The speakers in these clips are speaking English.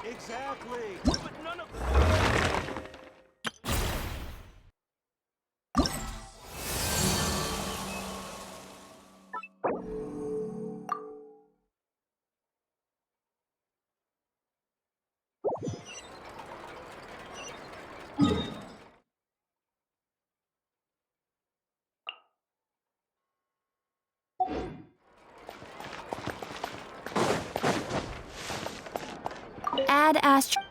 Exactly. But none of Add astro.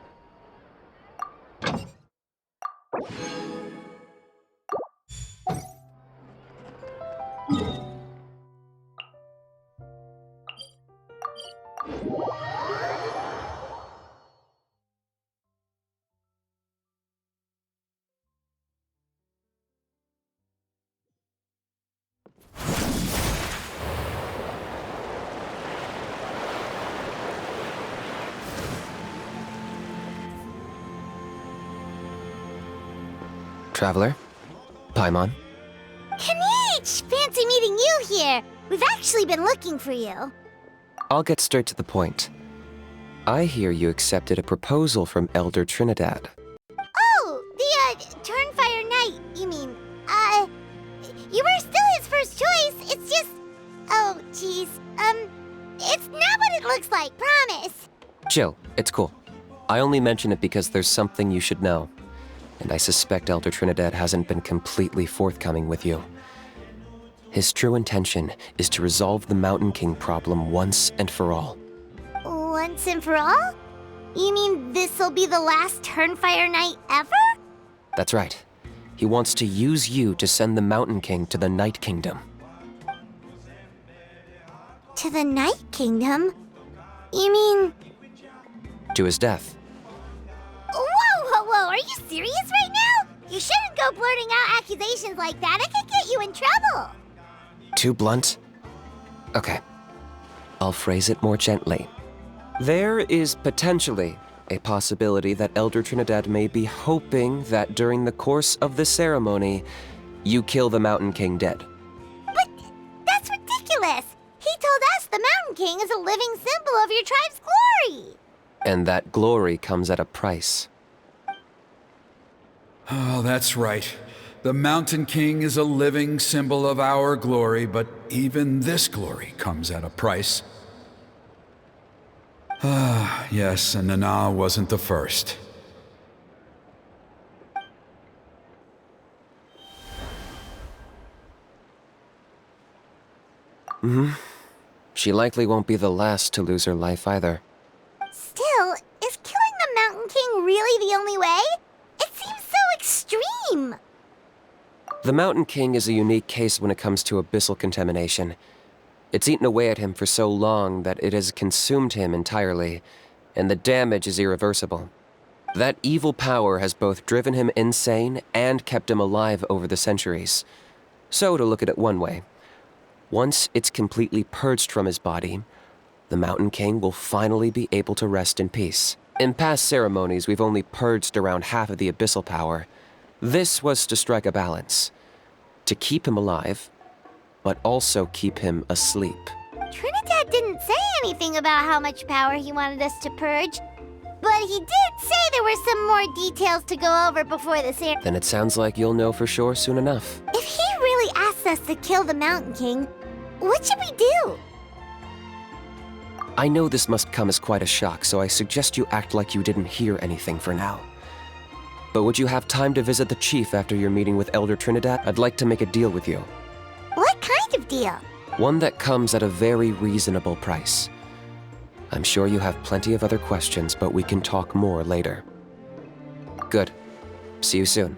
Traveler? Paimon? Kinich! Fancy meeting you here. We've actually been looking for you. I'll get straight to the point. I hear you accepted a proposal from Elder Trinidad. Oh, the, Turnfire Knight, you mean. You were still his first choice. It's just... Oh, jeez. It's not what it looks like, promise. Chill, it's cool. I only mention it because there's something you should know. And I suspect Elder Trinidad hasn't been completely forthcoming with you. His true intention is to resolve the Mountain King problem once and for all. Once and for all? You mean this'll be the last Turnfire Knight ever? That's right. He wants to use you to send the Mountain King to the Night Kingdom. To the Night Kingdom? You mean... To his death. Whoa, are you serious right now? You shouldn't go blurting out accusations like that. It could get you in trouble. Too blunt? Okay. I'll phrase it more gently. There is potentially a possibility that Elder Trinidad may be hoping that during the course of the ceremony, you kill the Mountain King dead. But that's ridiculous. He told us the Mountain King is a living symbol of your tribe's glory. And that glory comes at a price. Oh, that's right. The Mountain King is a living symbol of our glory, but even this glory comes at a price. Ah, yes, and Nana wasn't the first. She likely won't be the last to lose her life either. Still, is killing the Mountain King really the only way? It seems so extreme. The Mountain King is a unique case when it comes to abyssal contamination. It's eaten away at him for so long that it has consumed him entirely, and the damage is irreversible. That evil power has both driven him insane and kept him alive over the centuries. So, to look at it one way, once it's completely purged from his body, the Mountain King will finally be able to rest in peace. In past ceremonies, we've only purged around half of the abyssal power. This was to strike a balance, to keep him alive, but also keep him asleep. Trinidad didn't say anything about how much power he wanted us to purge, but he did say there were some more details to go over before the ceremony. Then it sounds like you'll know for sure soon enough. If he really asks us to kill the Mountain King, what should we do? I know this must come as quite a shock, so I suggest you act like you didn't hear anything for now. But would you have time to visit the chief after your meeting with Elder Trinidad? I'd like to make a deal with you. What kind of deal? One that comes at a very reasonable price. I'm sure you have plenty of other questions, but we can talk more later. Good. See you soon.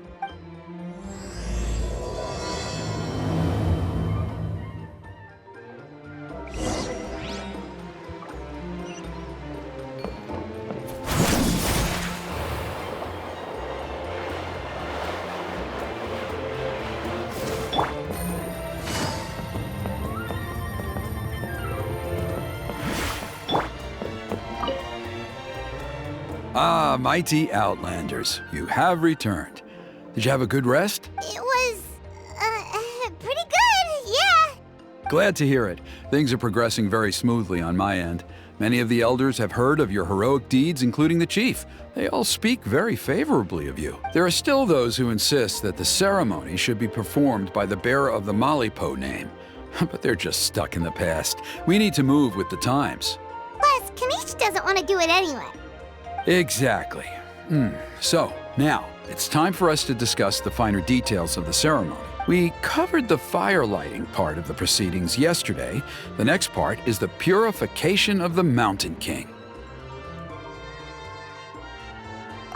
Ah, mighty Outlanders, you have returned. Did you have a good rest? It was, pretty good, yeah. Glad to hear it. Things are progressing very smoothly on my end. Many of the elders have heard of your heroic deeds, including the chief. They all speak very favorably of you. There are still those who insist that the ceremony should be performed by the bearer of the Malipo name. But they're just stuck in the past. We need to move with the times. Plus, Kinich doesn't want to do it anyway. Exactly. So, now, it's time for us to discuss the finer details of the ceremony. We covered the fire lighting part of the proceedings yesterday. The next part is the purification of the Mountain King.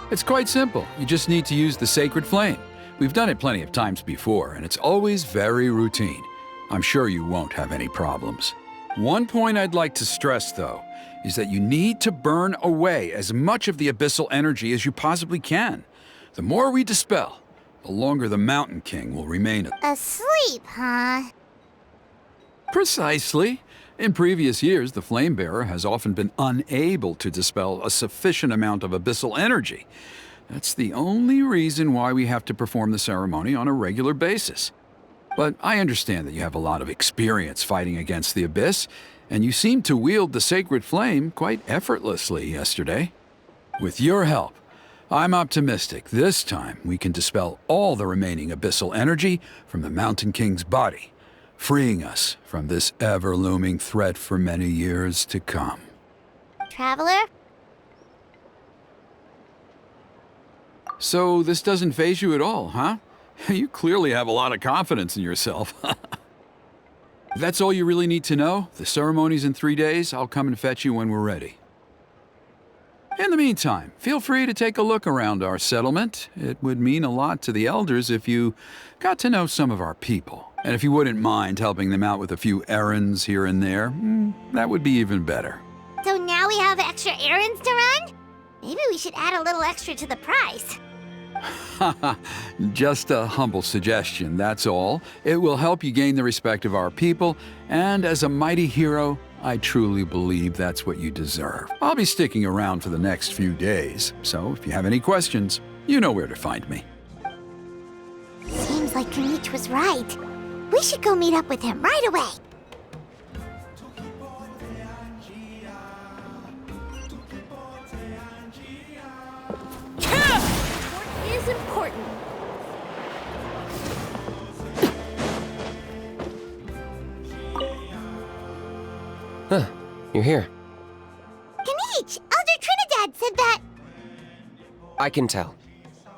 It's quite simple. You just need to use the sacred flame. We've done it plenty of times before, and it's always very routine. I'm sure you won't have any problems. One point I'd like to stress, though, is that you need to burn away as much of the abyssal energy as you possibly can. The more we dispel, the longer the Mountain King will remain Asleep, huh? Precisely. In previous years, the Flame Bearer has often been unable to dispel a sufficient amount of abyssal energy. That's the only reason why we have to perform the ceremony on a regular basis. But I understand that you have a lot of experience fighting against the Abyss, and you seemed to wield the sacred flame quite effortlessly yesterday. With your help, I'm optimistic this time we can dispel all the remaining abyssal energy from the Mountain King's body, freeing us from this ever-looming threat for many years to come. Traveler? So this doesn't faze you at all, huh? You clearly have a lot of confidence in yourself. If that's all you really need to know, the ceremony's in 3 days. I'll come and fetch you when we're ready. In the meantime, feel free to take a look around our settlement. It would mean a lot to the elders if you got to know some of our people. And if you wouldn't mind helping them out with a few errands here and there, that would be even better. So now we have extra errands to run? Maybe we should add a little extra to the price. Just a humble suggestion, that's all. It will help you gain the respect of our people, and as a mighty hero, I truly believe that's what you deserve. I'll be sticking around for the next few days, so if you have any questions, you know where to find me. Seems like Kinich was right. We should go meet up with him right away. What is important? Huh, you're here. Kinich! Elder Trinidad said that... I can tell.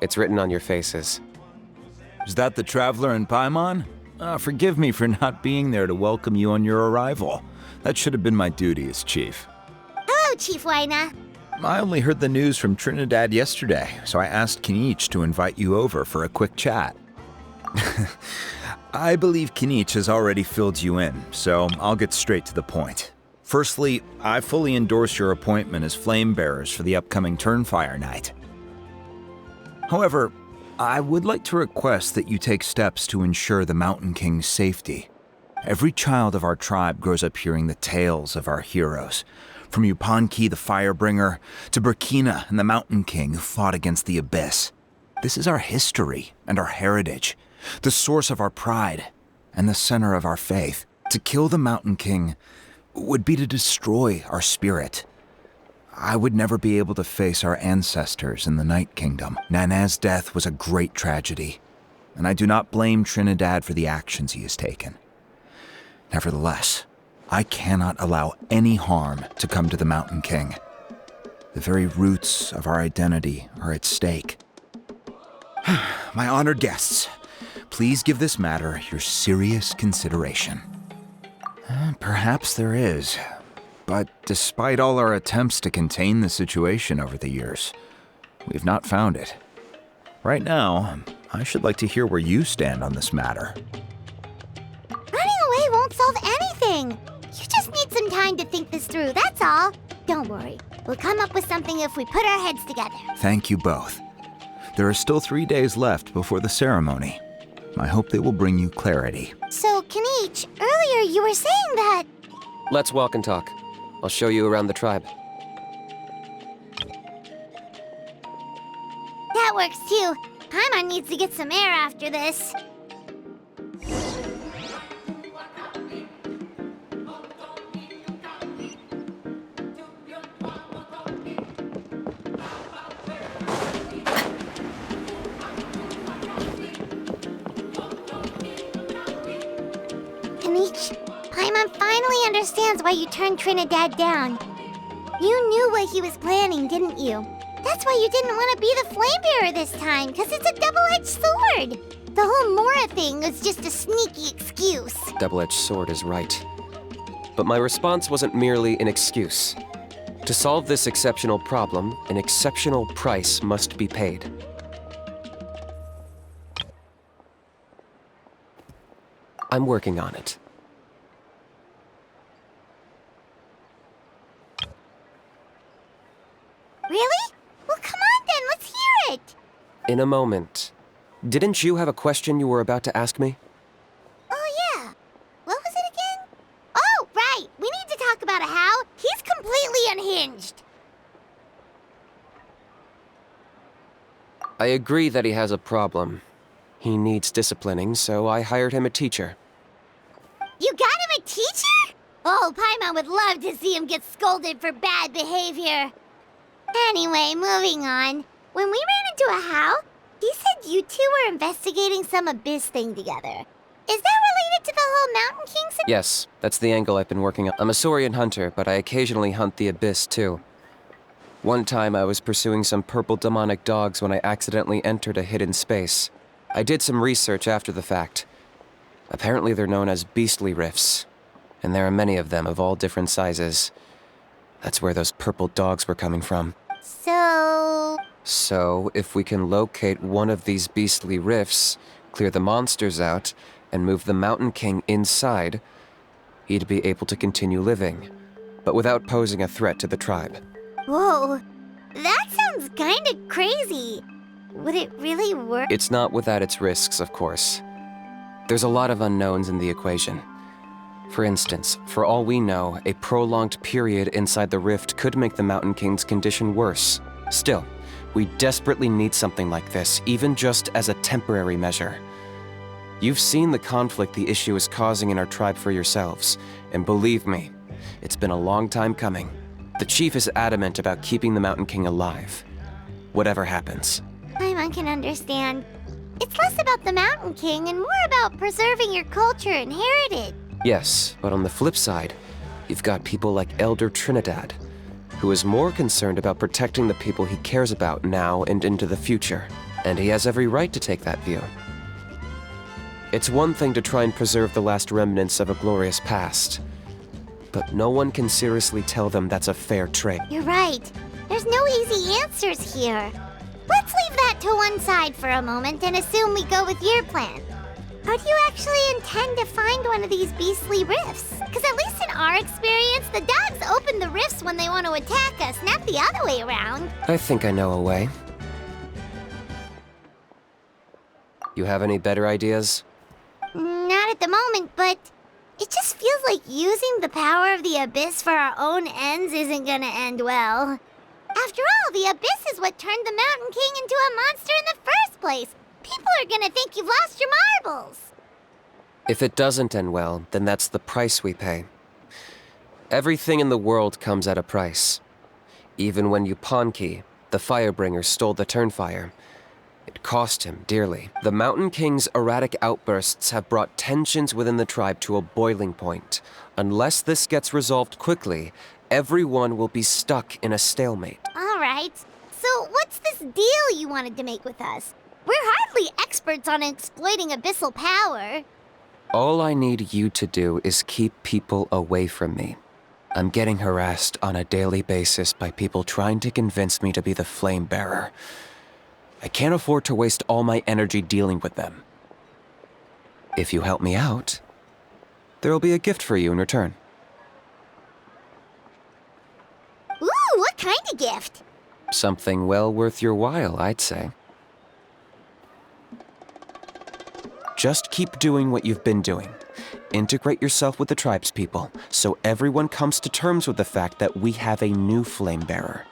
It's written on your faces. Is that the Traveler and Paimon? Forgive me for not being there to welcome you on your arrival. That should have been my duty as chief. Hello, Chief Waina. I only heard the news from Trinidad yesterday, so I asked Kinich to invite you over for a quick chat. I believe Kinich has already filled you in, so I'll get straight to the point. Firstly, I fully endorse your appointment as flame bearers for the upcoming Turnfire Night. However, I would like to request that you take steps to ensure the Mountain King's safety. Every child of our tribe grows up hearing the tales of our heroes, from Yupanqui the Firebringer to Burkina and the Mountain King who fought against the Abyss. This is our history and our heritage, the source of our pride and the center of our faith. To kill the Mountain King would be to destroy our spirit. I would never be able to face our ancestors in the Night Kingdom. Nana's death was a great tragedy, and I do not blame Trinidad for the actions he has taken. Nevertheless, I cannot allow any harm to come to the Mountain King. The very roots of our identity are at stake. My honored guests, please give this matter your serious consideration. Perhaps there is. But despite all our attempts to contain the situation over the years, we've not found it. Right now, I should like to hear where you stand on this matter. Running away won't solve anything. You just need some time to think this through, that's all. Don't worry. We'll come up with something if we put our heads together. Thank you both. There are still 3 days left before the ceremony. I hope they will bring you clarity. So, Kinich, earlier you were saying that... Let's walk and talk. I'll show you around the tribe. That works too. Paimon needs to get some air after this. you turned Trinidad down. You knew what he was planning, didn't you? That's why you didn't want to be the flame bearer this time, because it's a double-edged sword. The whole Mora thing was just a sneaky excuse. Double-edged sword is right. But my response wasn't merely an excuse. To solve this exceptional problem, an exceptional price must be paid. I'm working on it. Really? Well, come on then, let's hear it! In a moment. Didn't you have a question you were about to ask me? Oh, yeah. What was it again? Oh, right! We need to talk about how he's completely unhinged. I agree that he has a problem. He needs disciplining, so I hired him a teacher. You got him a teacher? Oh, Paimon would love to see him get scolded for bad behavior. Anyway, moving on. When we ran into a How, he said you two were investigating some abyss thing together. Is that related to the whole Mountain King situation? Yes, that's the angle I've been working on. I'm a Saurian hunter, but I occasionally hunt the abyss too. One time I was pursuing some purple demonic dogs when I accidentally entered a hidden space. I did some research after the fact. Apparently they're known as beastly rifts, and there are many of them of all different sizes. That's where those purple dogs were coming from. So, if we can locate one of these beastly rifts, clear the monsters out, and move the Mountain King inside, he'd be able to continue living, but without posing a threat to the tribe. Whoa, that sounds kinda crazy. Would it really work? It's not without its risks, of course. There's a lot of unknowns in the equation. For instance, for all we know, a prolonged period inside the rift could make the Mountain King's condition worse. Still, we desperately need something like this, even just as a temporary measure. You've seen the conflict the issue is causing in our tribe for yourselves, and believe me, it's been a long time coming. The chief is adamant about keeping the Mountain King alive, whatever happens. Paimon can understand. It's less about the Mountain King and more about preserving your culture and heritage. Yes, but on the flip side, you've got people like Elder Trinidad, who is more concerned about protecting the people he cares about now and into the future. And he has every right to take that view. It's one thing to try and preserve the last remnants of a glorious past, but no one can seriously tell them that's a fair trade. You're right. There's no easy answers here. Let's leave that to one side for a moment and assume we go with your plan. How do you actually intend to find one of these beastly rifts? Because at least in our experience, the dogs open the rifts when they want to attack us, not the other way around. I think I know a way. You have any better ideas? Not at the moment, but it just feels like using the power of the Abyss for our own ends isn't gonna end well. After all, the Abyss is what turned the Mountain King into a monster in the first place. People are gonna think you've lost your marbles. If it doesn't end well, then that's the price we pay. Everything in the world comes at a price. Even when Yupanqui, the Firebringer, stole the Turnfire, it cost him dearly. The Mountain King's erratic outbursts have brought tensions within the tribe to a boiling point. Unless this gets resolved quickly, everyone will be stuck in a stalemate. All right. So what's this deal you wanted to make with us? We're hardly experts on exploiting abyssal power. All I need you to do is keep people away from me. I'm getting harassed on a daily basis by people trying to convince me to be the flame bearer. I can't afford to waste all my energy dealing with them. If you help me out, there'll be a gift for you in return. Ooh, what kind of gift? Something well worth your while, I'd say. Just keep doing what you've been doing. Integrate yourself with the tribespeople, so everyone comes to terms with the fact that we have a new flame bearer.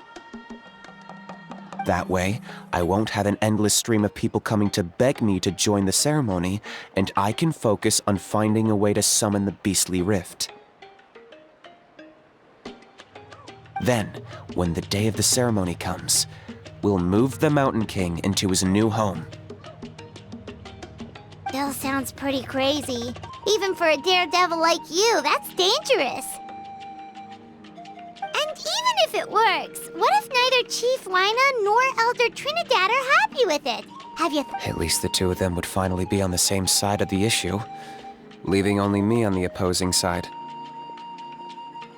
That way, I won't have an endless stream of people coming to beg me to join the ceremony, and I can focus on finding a way to summon the beastly rift. Then, when the day of the ceremony comes, we'll move the Mountain King into his new home. Still sounds pretty crazy. Even for a daredevil like you, that's dangerous. if it works, what if neither Chief Lina nor Elder Trinidad are happy with it? Have you At least the two of them would finally be on the same side of the issue, leaving only me on the opposing side.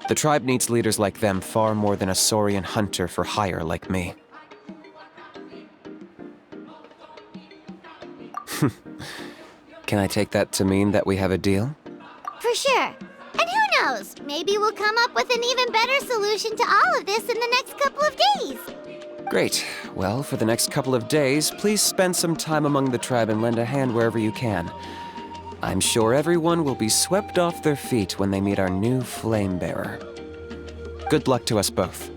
The tribe needs leaders like them far more than a Saurian hunter for hire like me. Can I take that to mean that we have a deal? For sure. And who knows? Maybe we'll come up with an even better solution to all of this in the next couple of days. Great. Well, for the next couple of days, please spend some time among the tribe and lend a hand wherever you can. I'm sure everyone will be swept off their feet when they meet our new flame bearer. Good luck to us both.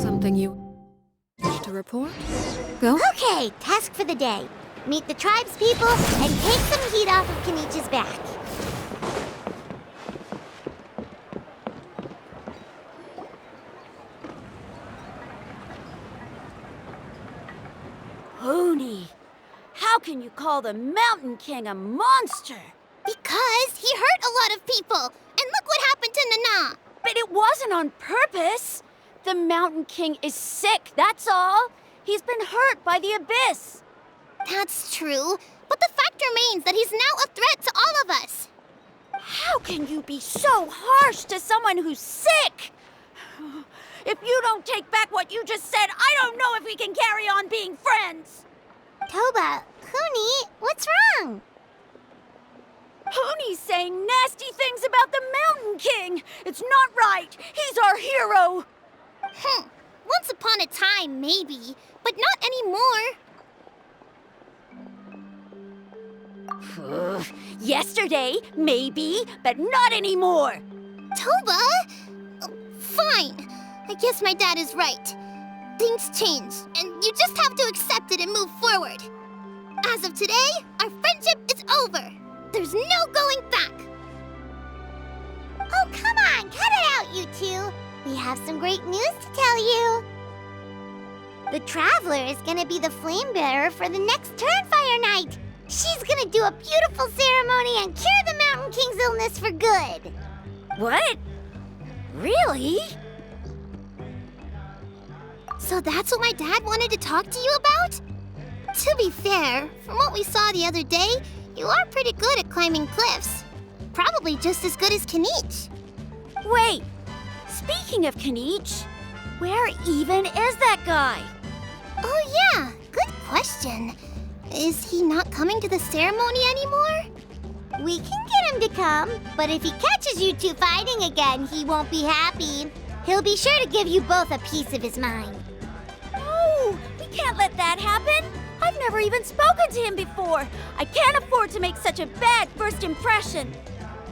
Something you wish to report? Go. Okay, task for the day. Meet the tribe's people and take some heat off of Kinich's back. Hoonie, how can you call the Mountain King a monster? Because he hurt a lot of people. And look what happened to Nana. But it wasn't on purpose. The Mountain King is sick, that's all. He's been hurt by the Abyss. That's true. But the fact remains that he's now a threat to all of us. How can you be so harsh to someone who's sick? If you don't take back what you just said, I don't know if we can carry on being friends. Toba, Huni, what's wrong? Hoonie's saying nasty things about the Mountain King. It's not right. He's our hero. Once upon a time, maybe, but not anymore. Yesterday, maybe, but not anymore. Toba? Fine. I guess my dad is right. Things change, and you just have to accept it and move forward. As of today, our friendship is over. There's no going back. Oh, come on, cut it out, you two. We have some great news to tell you. The Traveler is gonna be the flame bearer for the next Turnfire night. She's gonna do a beautiful ceremony and cure the Mountain King's illness for good. What? Really? So that's what my dad wanted to talk to you about? To be fair, from what we saw the other day, you are pretty good at climbing cliffs. Probably just as good as Kinich. Wait, speaking of Kinich, where even is that guy? Oh yeah, good question. Is he not coming to the ceremony anymore? We can get him to come, but if he catches you two fighting again, he won't be happy. He'll be sure to give you both a piece of his mind. No, we can't let that happen. I've never even spoken to him before. I can't afford to make such a bad first impression.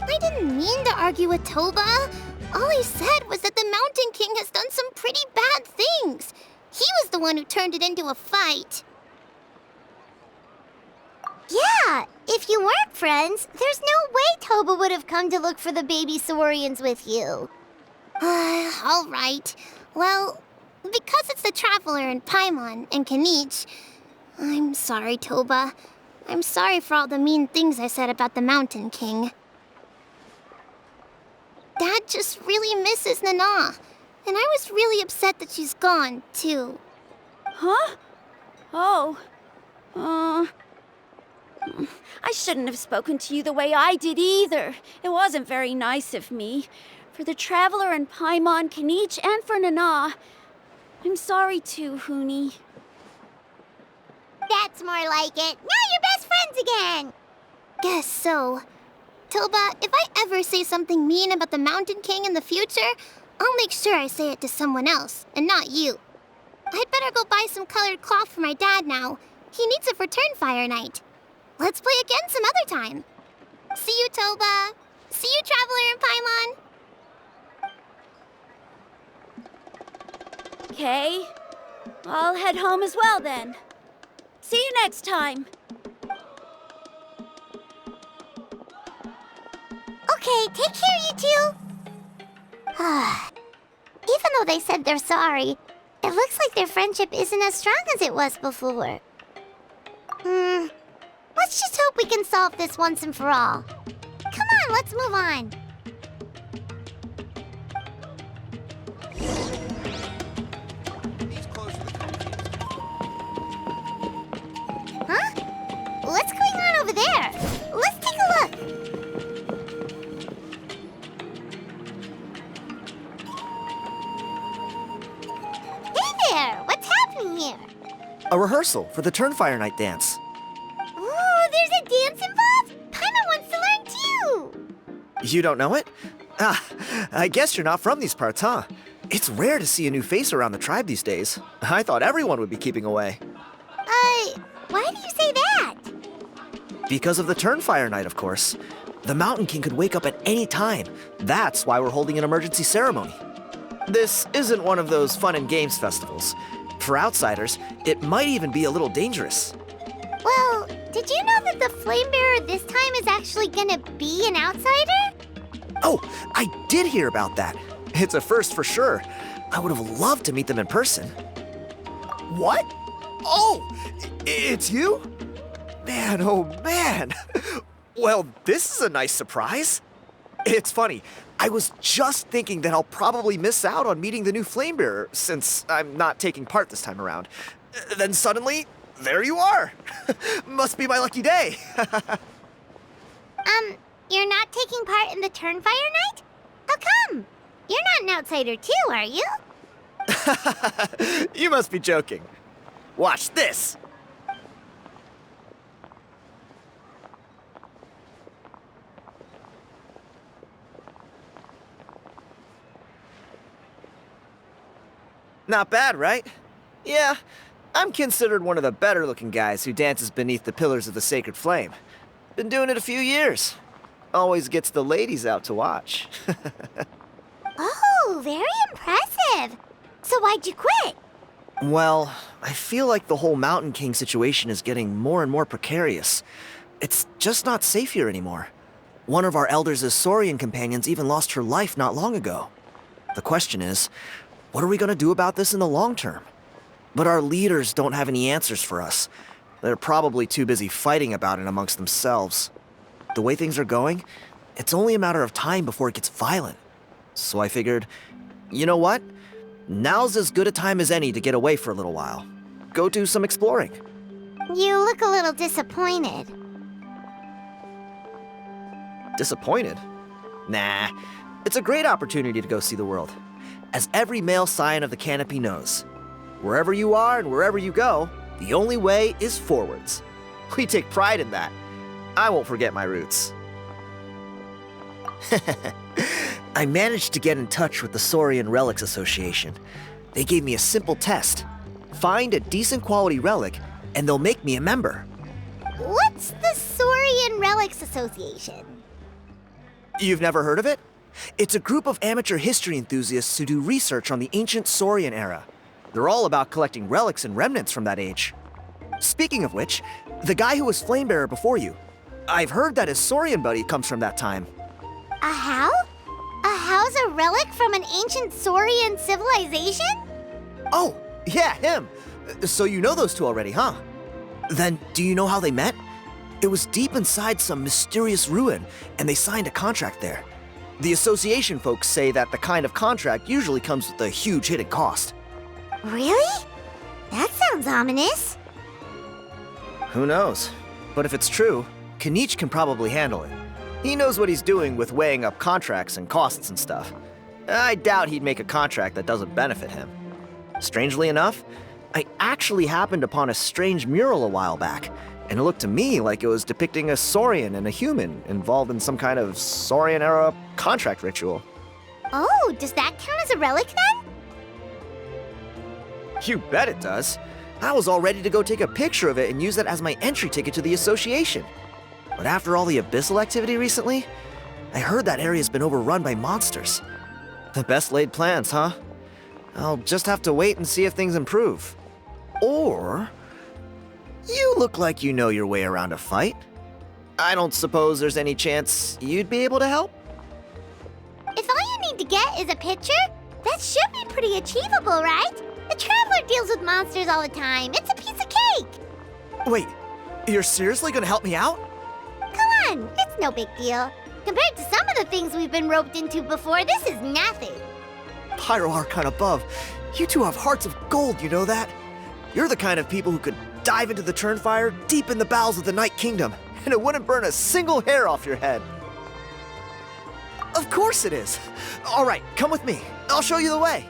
I didn't mean to argue with Toba. All he said was that the Mountain King has done some pretty bad things. He was the one who turned it into a fight. Yeah, if you weren't friends, there's no way Toba would have come to look for the baby Saurians with you. All right. Well, because it's the Traveler and Paimon and Kinich, I'm sorry, Toba. I'm sorry for all the mean things I said about the Mountain King. Dad just really misses Nana, and I was really upset that she's gone, too. Huh? Oh. I shouldn't have spoken to you the way I did either. It wasn't very nice of me. For the Traveler and Paimon, Kinich, and for Nana. I'm sorry too, Huni. That's more like it. Now you're best friends again. Guess so. Toba, if I ever say something mean about the Mountain King in the future, I'll make sure I say it to someone else, and not you. I'd better go buy some colored cloth for my dad now. He needs it for Turnfire night. Let's play again some other time. See you, Toba. See you, Traveler and Paimon. Okay. I'll head home as well then. See you next time. Okay, take care, you two. Even though they said they're sorry, it looks like their friendship isn't as strong as it was before. Let's just hope we can solve this once and for all. Come on, let's move on. Huh? What's going on over there? Let's take a look. Hey there! What's happening here? A rehearsal for the Turnfire Night dance. Ooh, there's a dance involved? Paimon wants to learn too! You don't know it? Ah, I guess you're not from these parts, huh? It's rare to see a new face around the tribe these days. I thought everyone would be keeping away. Why do you say that? Because of the Turnfire Night, of course. The Mountain King could wake up at any time. That's why we're holding an emergency ceremony. This isn't one of those fun and games festivals. For outsiders, it might even be a little dangerous. Well, did you know that the Flame Bearer this time is actually gonna be an outsider? Oh, I did hear about that. It's a first for sure. I would have loved to meet them in person. What? Oh, it's you? Man, oh man. Well, this is a nice surprise. It's funny, I was just thinking that I'll probably miss out on meeting the new Flamebearer since I'm not taking part this time around. Then suddenly, there you are. Must be my lucky day. You're not taking part in the Turnfire Night? How come? You're not an outsider too, are you? You must be joking. Watch this. Not bad, right? Yeah, I'm considered one of the better-looking guys who dances beneath the pillars of the sacred flame. Been doing it a few years. Always gets the ladies out to watch. Oh, very impressive. So why'd you quit? Well, I feel like the whole Mountain King situation is getting more and more precarious. It's just not safe here anymore. One of our elders' Saurian companions even lost her life not long ago. The question is, what are we going to do about this in the long term? But our leaders don't have any answers for us. They're probably too busy fighting about it amongst themselves. The way things are going, it's only a matter of time before it gets violent. So I figured, you know what? Now's as good a time as any to get away for a little while. Go do some exploring. You look a little disappointed. Disappointed? Nah, it's a great opportunity to go see the world. As every male scion of the canopy knows, wherever you are and wherever you go, the only way is forwards. We take pride in that. I won't forget my roots. I managed to get in touch with the Saurian Relics Association. They gave me a simple test. Find a decent quality relic, and they'll make me a member. What's the Saurian Relics Association? You've never heard of it? It's a group of amateur history enthusiasts who do research on the ancient Saurian era. They're all about collecting relics and remnants from that age. Speaking of which, the guy who was Flamebearer before you, I've heard that his Saurian buddy comes from that time. A how? A how's a relic from an ancient Saurian civilization? Oh, yeah, him. So you know those two already, huh? Then do you know how they met? It was deep inside some mysterious ruin, and they signed a contract there. The association folks say that the kind of contract usually comes with a huge hidden cost. Really? That sounds ominous. Who knows? But if it's true, Kinich can probably handle it. He knows what he's doing with weighing up contracts and costs and stuff. I doubt he'd make a contract that doesn't benefit him. Strangely enough, I actually happened upon a strange mural a while back, and it looked to me like it was depicting a Saurian and a human involved in some kind of Saurian-era contract ritual. Oh, does that count as a relic then? You bet it does. I was all ready to go take a picture of it and use that as my entry ticket to the association. But after all the abyssal activity recently, I heard that area's been overrun by monsters. The best laid plans, huh? I'll just have to wait and see if things improve. Or... you look like you know your way around a fight. I don't suppose there's any chance you'd be able to help? If all you need to get is a picture, that should be pretty achievable, right? The Traveler deals with monsters all the time. It's a piece of cake. Wait, you're seriously gonna help me out? Come on, it's no big deal. Compared to some of the things we've been roped into before, this is nothing. Pyro Archon above, you two have hearts of gold, you know that? You're the kind of people who could dive into the Turnfire deep in the bowels of the Night Kingdom, and it wouldn't burn a single hair off your head. Of course it is. All right, come with me. I'll show you the way.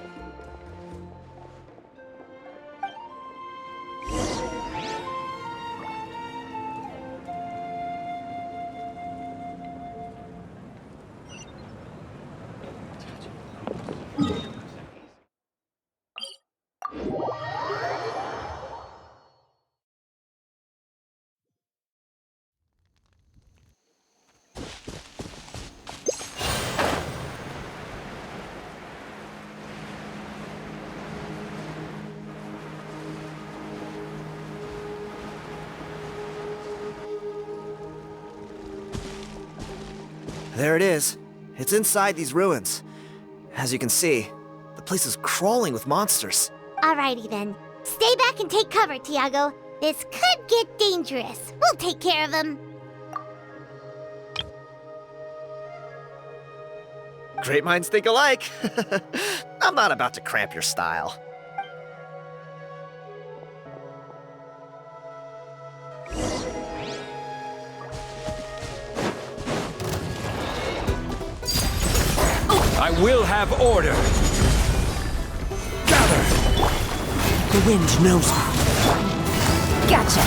There it is. It's inside these ruins. As you can see, the place is crawling with monsters. Alrighty then. Stay back and take cover, Tiago. This could get dangerous. We'll take care of them. Great minds think alike. I'm not about to cramp your style. I will have order. Gather. The wind knows me. Gotcha.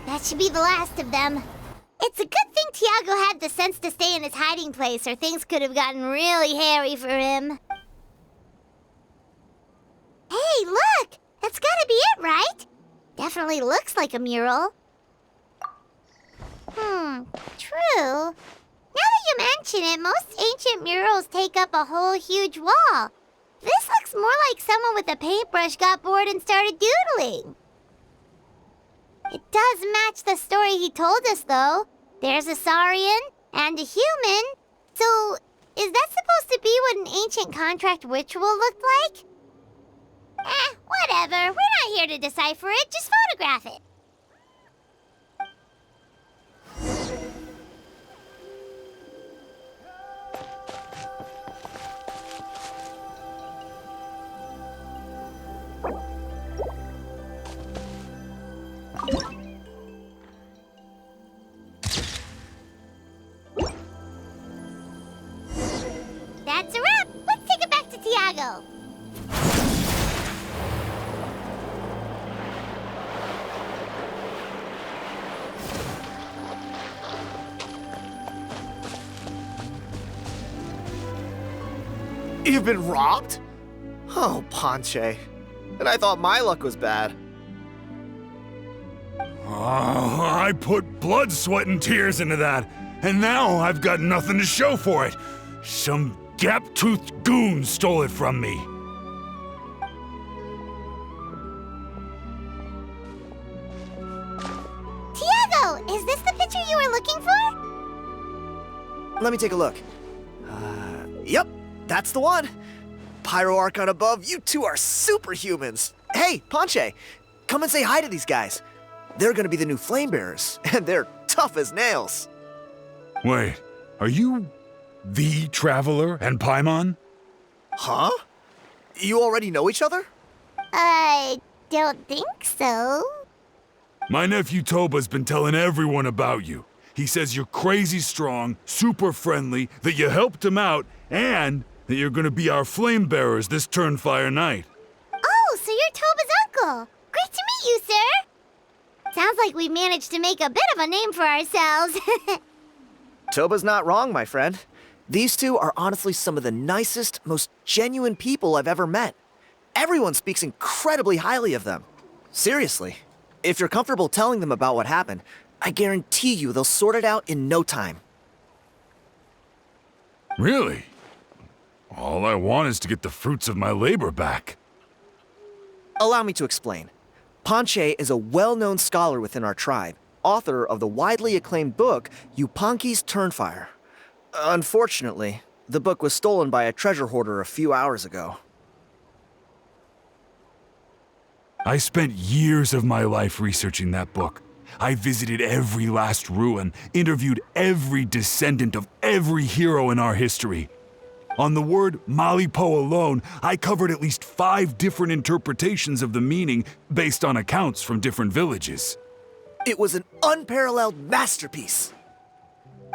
That should be the last of them. It's a good thing Tiago had the sense to stay in his hiding place, or things could have gotten really hairy for him. Hey, look! That's gotta be it, right? Definitely looks like a mural. True. Now that you mention it, most ancient murals take up a whole huge wall. This looks more like someone with a paintbrush got bored and started doodling. It does match the story he told us, though. There's a Saurian and a human. So, is that supposed to be what an ancient contract ritual looked like? Whatever. We're not here to decipher it. Just photograph it. That's a wrap. Let's take it back to Tiago. You've been robbed? Oh, Ponche. And I thought my luck was bad. Oh, I put blood, sweat, and tears into that, and now I've got nothing to show for it. Some gap-toothed goon stole it from me. Tiago, is this the picture you were looking for? Let me take a look. Yep, that's the one. Pyro Archon above, you two are superhumans. Hey, Ponche, come and say hi to these guys. They're gonna be the new flame bearers, and they're tough as nails. Wait, are you the Traveler and Paimon? Huh? You already know each other? I don't think so. My nephew Toba's been telling everyone about you. He says you're crazy strong, super friendly, that you helped him out, and that you're gonna be our flame bearers this Turnfire night. Oh, so you're Toba's uncle. Great to meet you, sir. Sounds like we managed to make a bit of a name for ourselves. Toba's not wrong, my friend. These two are honestly some of the nicest, most genuine people I've ever met. Everyone speaks incredibly highly of them. Seriously, if you're comfortable telling them about what happened, I guarantee you they'll sort it out in no time. Really? All I want is to get the fruits of my labor back. Allow me to explain. Panche is a well-known scholar within our tribe, author of the widely acclaimed book, Yupanqui's Turnfire. Unfortunately, the book was stolen by a treasure hoarder a few hours ago. I spent years of my life researching that book. I visited every last ruin, interviewed every descendant of every hero in our history. On the word Malipo alone, I covered at least 5 different interpretations of the meaning based on accounts from different villages. It was an unparalleled masterpiece.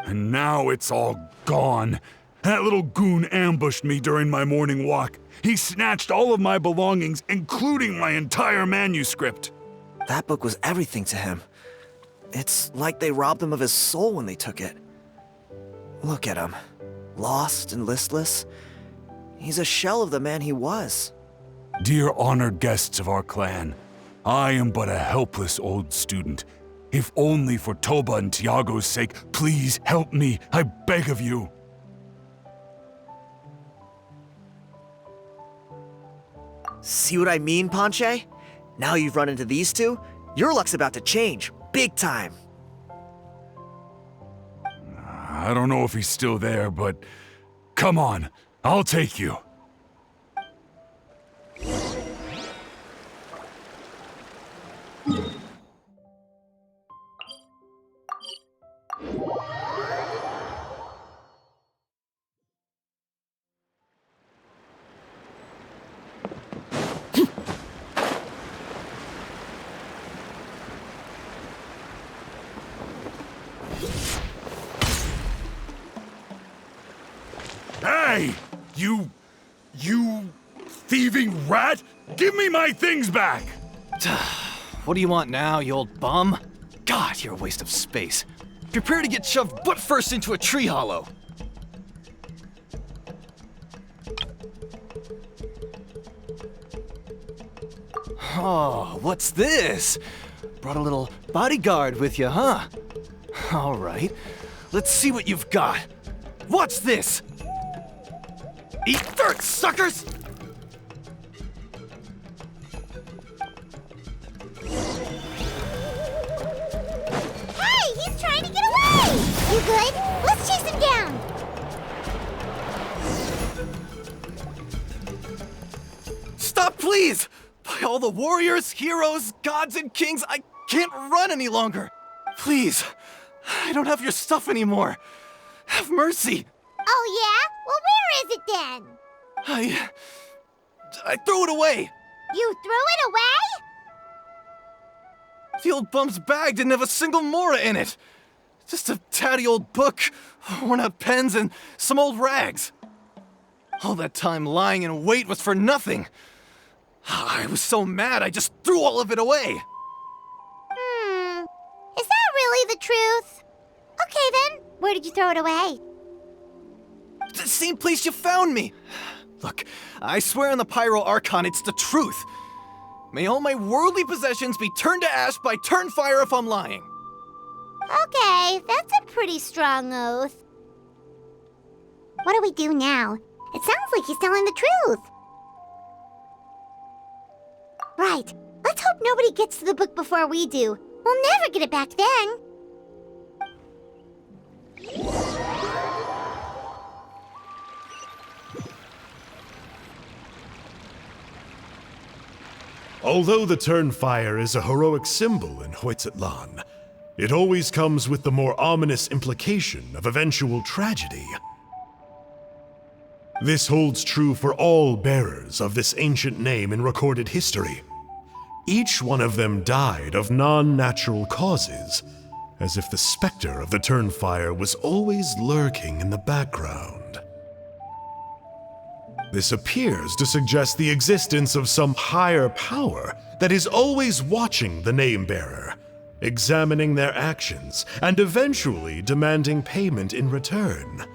And now it's all gone. That little goon ambushed me during my morning walk. He snatched all of my belongings, including my entire manuscript. That book was everything to him. It's like they robbed him of his soul when they took it. Look at him. Lost and listless. He's a shell of the man he was. Dear honored guests of our clan, I am but a helpless old student. If only for Toba and Tiago's sake, please help me, I beg of you. See what I mean, Panche? Now you've run into these two, your luck's about to change, big time. I don't know if he's still there, but come on, I'll take you. Hey! You thieving rat! Give me my things back! What do you want now, you old bum? God, you're a waste of space. Prepare to get shoved butt first into a tree hollow. Oh, what's this? Brought a little bodyguard with you, huh? All right, let's see what you've got. What's this? Eat dirt, suckers! Hey, he's trying to get away! You good? Let's chase him down! Stop, please! By all the warriors, heroes, gods, and kings, I can't run any longer! Please, I don't have your stuff anymore. Have mercy! Oh yeah? Well, where is it then? I threw it away! You threw it away? The old bum's bag didn't have a single mora in it! Just a tatty old book, worn out pens, and some old rags. All that time lying in wait was for nothing. I was so mad I just threw all of it away. Is that really the truth? Okay then, where did you throw it away? The same place you found me. Look, I swear on the Pyro Archon it's the truth. May all my worldly possessions be turned to ash by Turnfire if I'm lying. Okay, that's a pretty strong oath. What do we do now? It sounds like he's telling the truth. Right, let's hope nobody gets to the book before we do. We'll never get it back then. Although the Turnfire is a heroic symbol in Huitzatlan, it always comes with the more ominous implication of eventual tragedy. This holds true for all bearers of this ancient name in recorded history. Each one of them died of non-natural causes, as if the specter of the Turnfire was always lurking in the background. This appears to suggest the existence of some higher power that is always watching the name-bearer, examining their actions, and eventually demanding payment in return.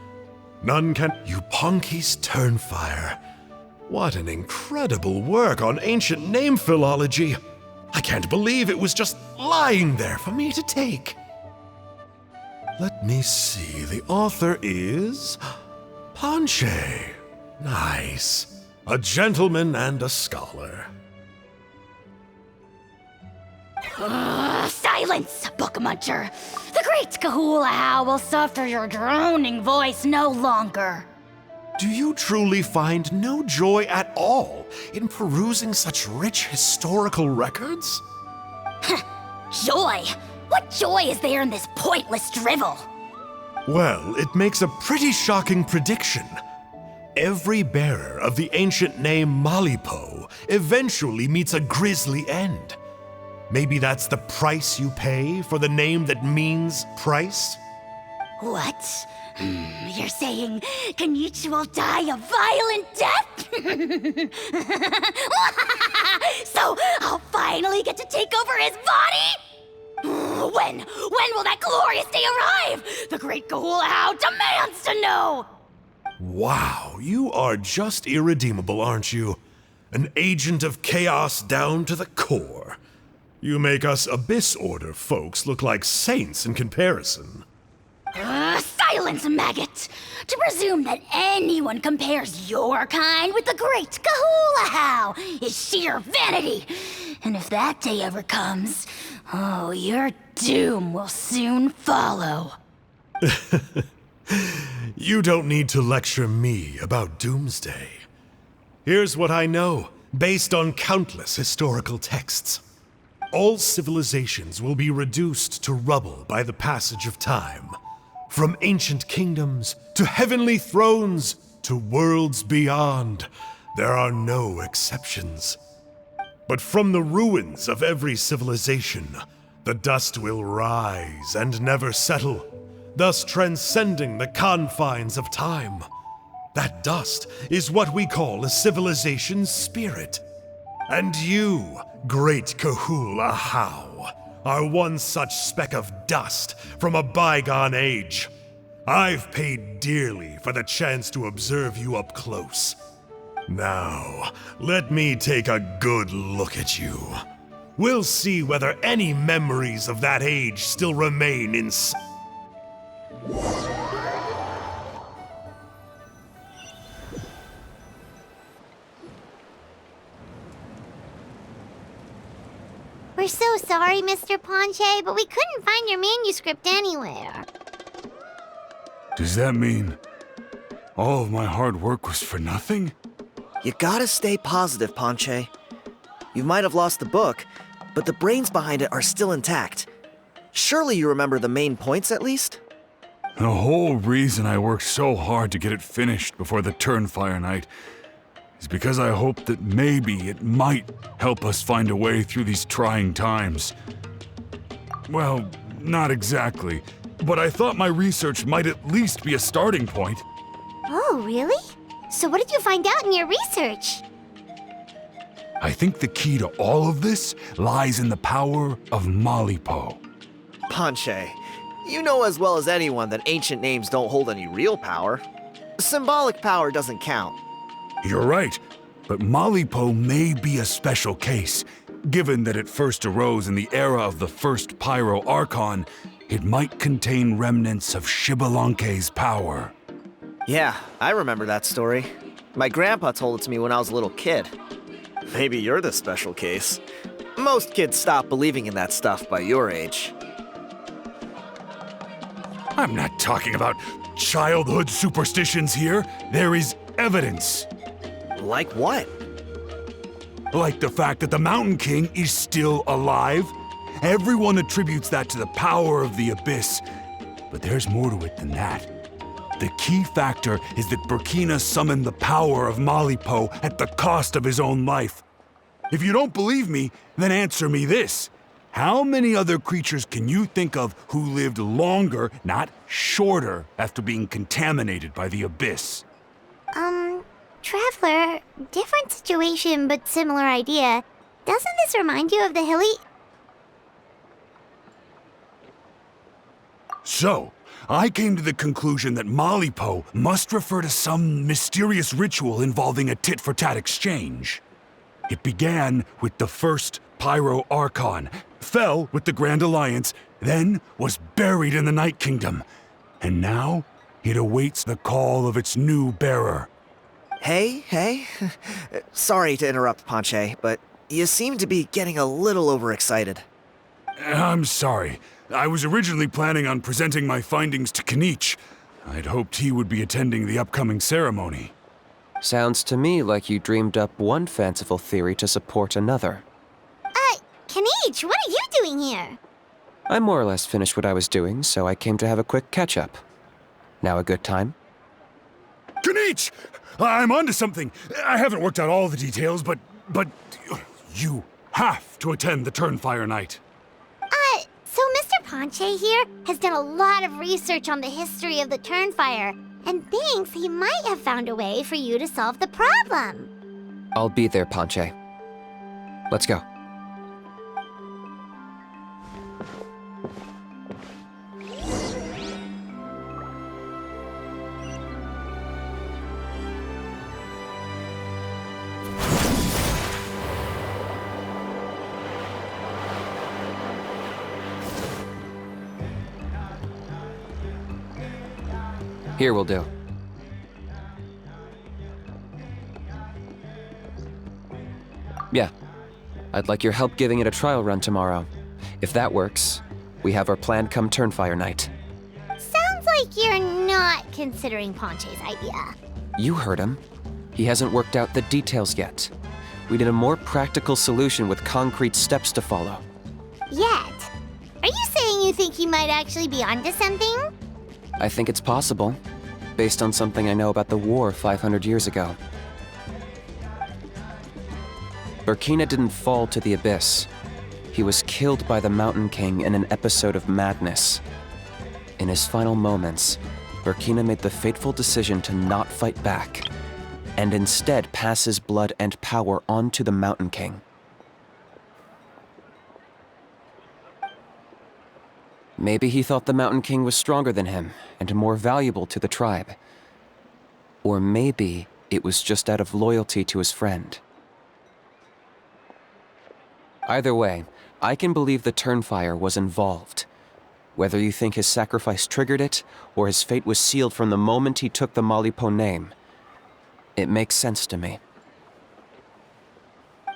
None can. Yupanki's Turnfire. What an incredible work on ancient name philology. I can't believe it was just lying there for me to take. Let me see. The author is Panche. Nice. A gentleman and a scholar. Silence, book muncher. The great Kahulahow will suffer your droning voice no longer. Do you truly find no joy at all in perusing such rich historical records? Joy? What joy is there in this pointless drivel? Well, it makes a pretty shocking prediction. Every bearer of the ancient name Malipo eventually meets a grisly end. Maybe that's the price you pay for the name that means price? What? You're saying Kinich will die a violent death? So I'll finally get to take over his body? When will that glorious day arrive? The great Kahulahow demands to know! Wow, you are just irredeemable, aren't you? An agent of chaos down to the core. You make us Abyss Order folks look like saints in comparison. Silence, maggot! To presume that anyone compares your kind with the great Kahulahow is sheer vanity. And if that day ever comes, oh, your doom will soon follow. You don't need to lecture me about Doomsday. Here's what I know, based on countless historical texts. All civilizations will be reduced to rubble by the passage of time. From ancient kingdoms to heavenly thrones to worlds beyond, there are no exceptions. But from the ruins of every civilization, the dust will rise and never settle, thus transcending the confines of time. That dust is what we call a civilization's spirit. And you, great Kahulahow, are one such speck of dust from a bygone age. I've paid dearly for the chance to observe you up close. Now, let me take a good look at you. We'll see whether any memories of that age still remain inside. We're so sorry, Mr. Panche, but we couldn't find your manuscript anywhere. Does that mean all of my hard work was for nothing? You gotta stay positive, Panche. You might have lost the book, but the brains behind it are still intact. Surely you remember the main points at least? The whole reason I worked so hard to get it finished before the Turnfire night is because I hoped that maybe it might help us find a way through these trying times. Well, not exactly, but I thought my research might at least be a starting point. Oh, really? So what did you find out in your research? I think the key to all of this lies in the power of Malipo. Panche, you know as well as anyone that ancient names don't hold any real power. Symbolic power doesn't count. You're right, but Malipo may be a special case. Given that it first arose in the era of the first Pyro Archon, it might contain remnants of Xbalanque's power. Yeah, I remember that story. My grandpa told it to me when I was a little kid. Maybe you're the special case. Most kids stop believing in that stuff by your age. I'm not talking about childhood superstitions here. There is evidence. Like what? Like the fact that the Mountain King is still alive. Everyone attributes that to the power of the Abyss. But there's more to it than that. The key factor is that Burkina summoned the power of Malipo at the cost of his own life. If you don't believe me, then answer me this. How many other creatures can you think of who lived longer, not shorter, after being contaminated by the Abyss? Traveler, different situation but similar idea. Doesn't this remind you of the hilly... So, I came to the conclusion that Malipo must refer to some mysterious ritual involving a tit-for-tat exchange. It began with the first Pyro Archon, fell with the Grand Alliance, then was buried in the Night Kingdom. And now, it awaits the call of its new bearer. Hey. Sorry to interrupt, Ponche, but you seem to be getting a little overexcited. I'm sorry. I was originally planning on presenting my findings to Kinich. I'd hoped he would be attending the upcoming ceremony. Sounds to me like you dreamed up one fanciful theory to support another. Kinich, what are you doing here? I more or less finished what I was doing, so I came to have a quick catch-up. Now a good time? Kinich! I'm onto something. I haven't worked out all the details, but you have to attend the Turnfire Night. So Mr. Ponche here has done a lot of research on the history of the Turnfire, and thinks he might have found a way for you to solve the problem. I'll be there, Ponche. Let's go. Here will do. Yeah. I'd like your help giving it a trial run tomorrow. If that works, we have our plan come Turnfire Night. Sounds like you're not considering Ponche's idea. You heard him. He hasn't worked out the details yet. We need a more practical solution with concrete steps to follow. Yet? Are you saying you think he might actually be onto something? I think it's possible, based on something I know about the war 500 years ago. Burkina didn't fall to the abyss. He was killed by the Mountain King in an episode of madness. In his final moments, Burkina made the fateful decision to not fight back, and instead pass his blood and power on to the Mountain King. Maybe he thought the Mountain King was stronger than him and more valuable to the tribe. Or maybe it was just out of loyalty to his friend. Either way, I can believe the Turnfire was involved. Whether you think his sacrifice triggered it, or his fate was sealed from the moment he took the Malipo name, it makes sense to me.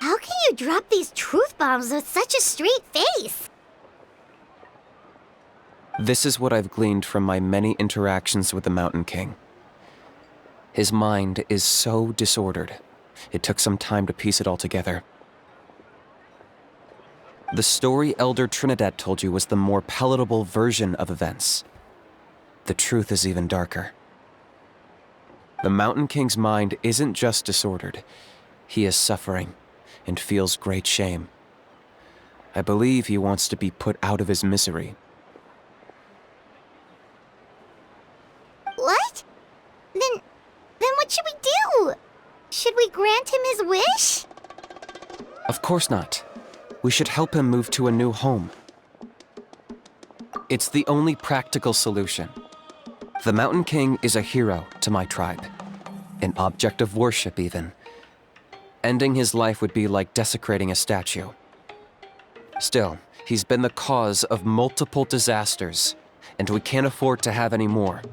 How can you drop these truth bombs with such a straight face? This is what I've gleaned from my many interactions with the Mountain King. His mind is so disordered. It took some time to piece it all together. The story Elder Trinidad told you was the more palatable version of events. The truth is even darker. The Mountain King's mind isn't just disordered. He is suffering and feels great shame. I believe he wants to be put out of his misery. What? Then what should we do? Should we grant him his wish? Of course not. We should help him move to a new home. It's the only practical solution. The Mountain King is a hero to my tribe. An object of worship, even. Ending his life would be like desecrating a statue. Still, he's been the cause of multiple disasters, and we can't afford to have any more.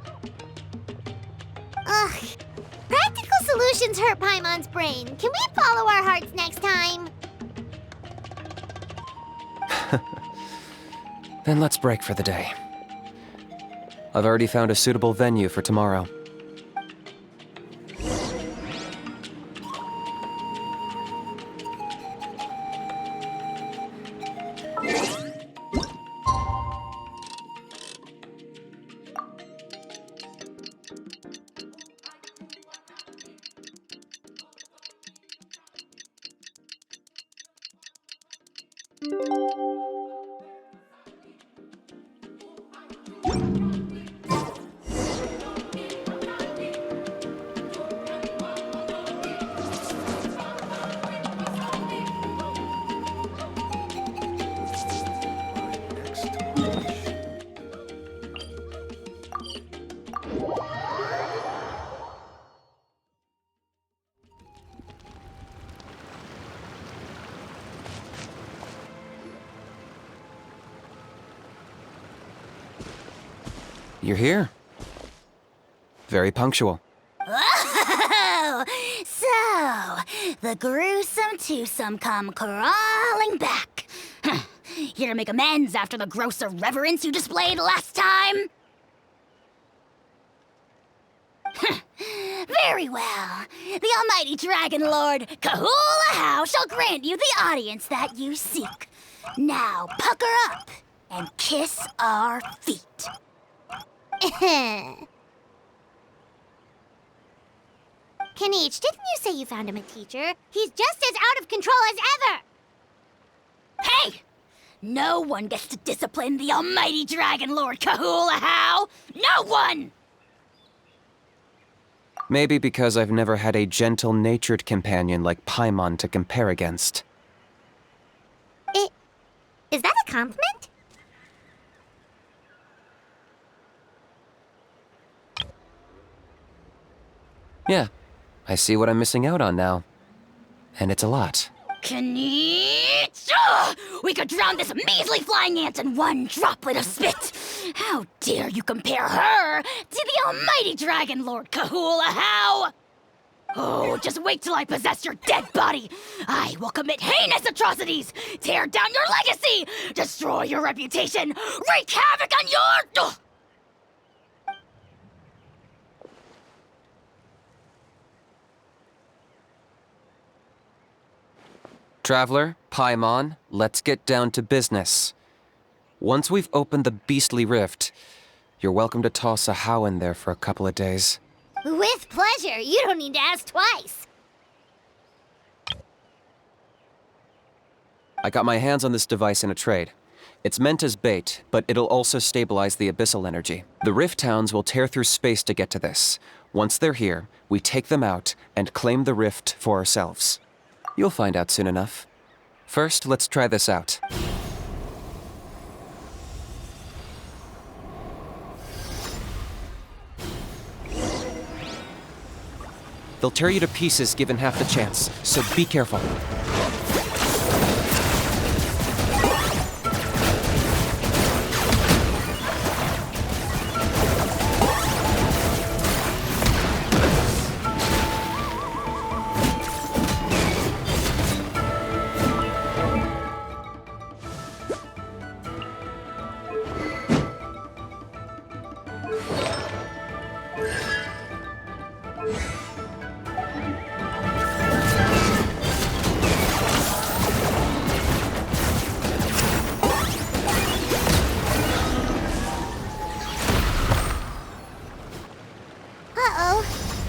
Ugh. Practical solutions hurt Paimon's brain. Can we follow our hearts next time? Then let's break for the day. I've already found a suitable venue for tomorrow. You're here. Very punctual. Oh, so the gruesome twosome come crawling back. Here to make amends after the gross irreverence you displayed last time? Very well. The almighty Dragon Lord Kahula shall grant you the audience that you seek. Now pucker up and kiss our feet. Kinich, didn't you say you found him a teacher? He's just as out of control as ever! Hey! No one gets to discipline the almighty Dragon Lord Kahula. No one! Maybe because I've never had a gentle-natured companion like Paimon to compare against. Is that a compliment? Yeah, I see what I'm missing out on now. And it's a lot. Kinich! We could drown this measly flying ant in one droplet of spit! How dare you compare her to the almighty Dragon Lord Kahula? Oh, just wait till I possess your dead body! I will commit heinous atrocities! Tear down your legacy! Destroy your reputation! Wreak havoc on your... Traveler, Paimon, let's get down to business. Once we've opened the beastly rift, you're welcome to toss a how in there for a couple of days. With pleasure. You don't need to ask twice. I got my hands on this device in a trade. It's meant as bait, but it'll also stabilize the abyssal energy. The Rift Hounds will tear through space to get to this. Once they're here, we take them out and claim the rift for ourselves. You'll find out soon enough. First, let's try this out. They'll tear you to pieces given half the chance, so be careful.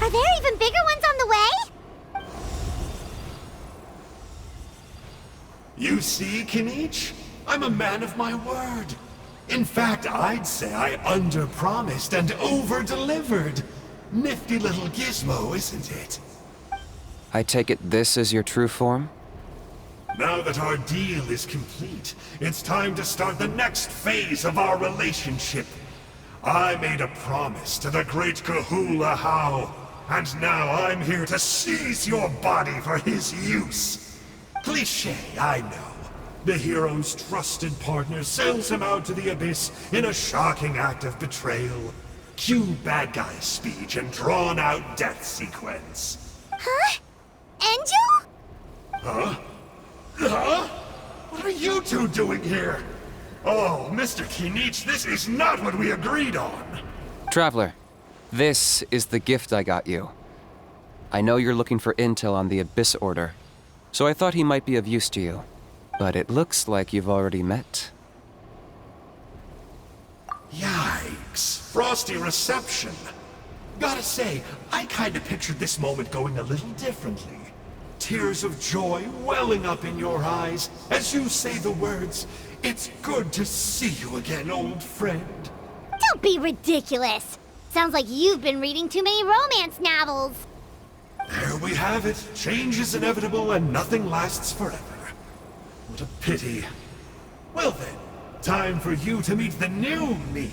Are there even bigger ones on the way? You see, Kinich? I'm a man of my word. In fact, I'd say I under-promised and over-delivered. Nifty little gizmo, isn't it? I take it this is your true form? Now that our deal is complete, it's time to start the next phase of our relationship. I made a promise to the great Kahula How, and now I'm here to seize your body for his use. Cliché, I know. The hero's trusted partner sells him out to the abyss in a shocking act of betrayal. Cue bad guy speech and drawn-out death sequence. Huh? Angel? Huh? Huh? What are you two doing here? Oh, Mr. Kinich, this is not what we agreed on. Traveler, this is the gift I got you. I know you're looking for intel on the Abyss Order, so I thought he might be of use to you. But it looks like you've already met. Yikes. Frosty reception. Gotta say, I kinda pictured this moment going a little differently. Tears of joy welling up in your eyes as you say the words, "It's good to see you again, old friend." Don't be ridiculous. Sounds like you've been reading too many romance novels. There we have it. Change is inevitable and nothing lasts forever. What a pity. Well then, time for you to meet the new me.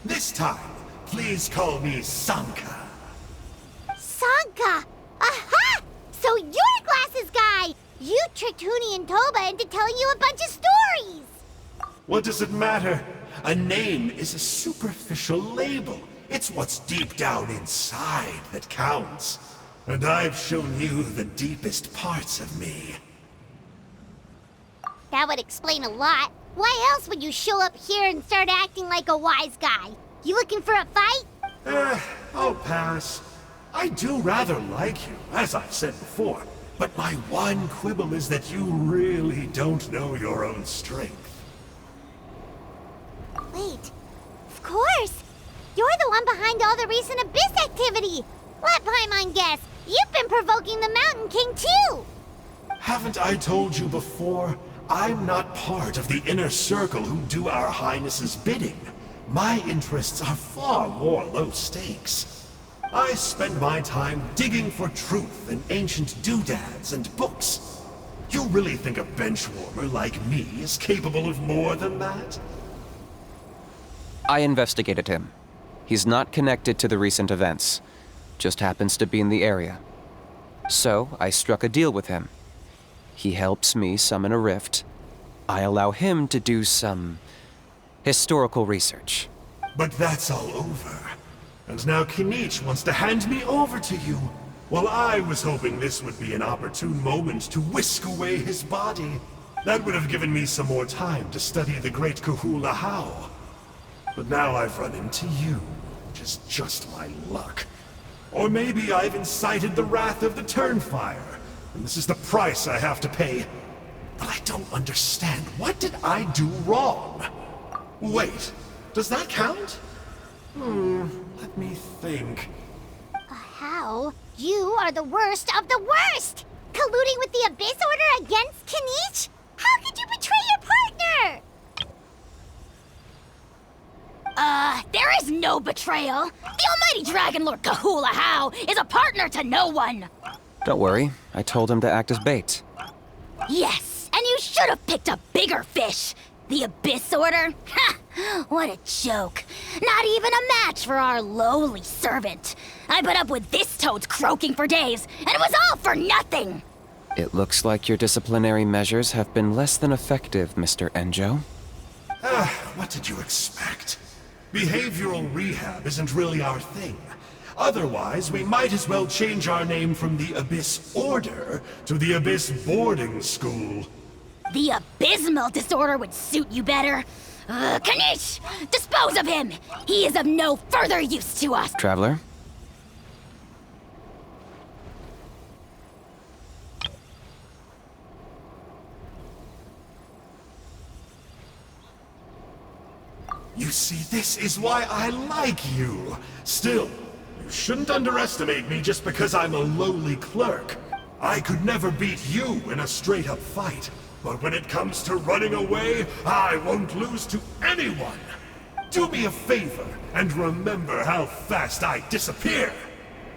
This time, please call me Sanka. Sanka! Aha! So you're Glasses Guy! You tricked Huni and Toba into telling you a bunch of stories! What does it matter? A name is a superficial label. It's what's deep down inside that counts. And I've shown you the deepest parts of me. That would explain a lot. Why else would you show up here and start acting like a wise guy? You looking for a fight? I'll pass. I do rather like you, as I've said before. But my one quibble is that you really don't know your own strength. Wait, of course! You're the one behind all the recent Abyss activity! Let Paimon guess, you've been provoking the Mountain King too! Haven't I told you before? I'm not part of the inner circle who do our Highness's bidding. My interests are far more low stakes. I spend my time digging for truth in ancient doodads and books. You really think a benchwarmer like me is capable of more than that? I investigated him. He's not connected to the recent events. Just happens to be in the area. So, I struck a deal with him. He helps me summon a rift. I allow him to do some historical research. But that's all over. And now Kinich wants to hand me over to you. Well, I was hoping this would be an opportune moment to whisk away his body. That would have given me some more time to study the great Kahula How. But now I've run into you, which is just my luck. Or maybe I've incited the wrath of the Turnfire, and this is the price I have to pay. But I don't understand. What did I do wrong? Wait, does that count? Let me think. How? You are the worst of the worst! Colluding with the Abyss Order against Kinich? How could you betray your partner? There is no betrayal. The almighty Dragon Lord Kahula How is a partner to no one. Don't worry, I told him to act as bait. Yes, and you should have picked a bigger fish. The Abyss Order? Ha! What a joke. Not even a match for our lowly servant. I put up with this toad's croaking for days, and it was all for nothing. It looks like your disciplinary measures have been less than effective, Mr. Enjo. What did you expect? Behavioral rehab isn't really our thing. Otherwise, we might as well change our name from the Abyss Order to the Abyss Boarding School. The abysmal disorder would suit you better. Kinich! Dispose of him! He is of no further use to us! Traveler? You see, this is why I like you. Still, you shouldn't underestimate me just because I'm a lowly clerk. I could never beat you in a straight-up fight. But when it comes to running away, I won't lose to anyone. Do me a favor and remember how fast I disappear.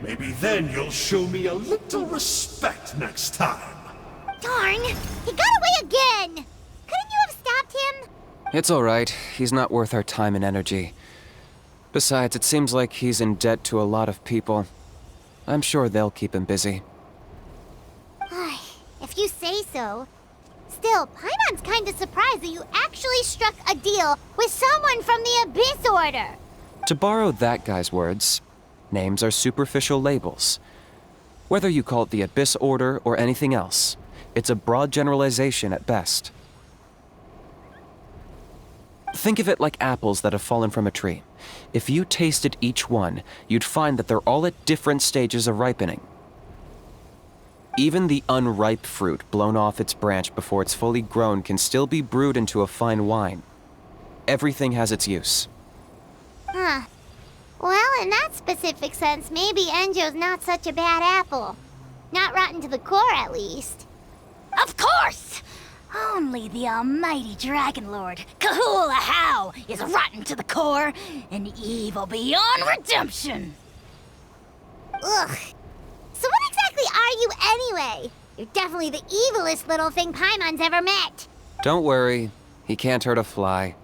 Maybe then you'll show me a little respect next time. Darn! He got away again! Couldn't you have stopped him? It's all right. He's not worth our time and energy. Besides, it seems like he's in debt to a lot of people. I'm sure they'll keep him busy. If you say so. Still, Paimon's kinda surprised that you actually struck a deal with someone from the Abyss Order. To borrow that guy's words, names are superficial labels. Whether you call it the Abyss Order or anything else, it's a broad generalization at best. Think of it like apples that have fallen from a tree. If you tasted each one, you'd find that they're all at different stages of ripening. Even the unripe fruit blown off its branch before it's fully grown can still be brewed into a fine wine. Everything has its use. Huh. Well, in that specific sense, maybe Enjo's not such a bad apple. Not rotten to the core, at least. Of course! Only the almighty Dragon Lord, Kahula How, is rotten to the core and evil beyond redemption. Ugh. So what exactly are you anyway? You're definitely the evilest little thing Paimon's ever met. Don't worry, he can't hurt a fly.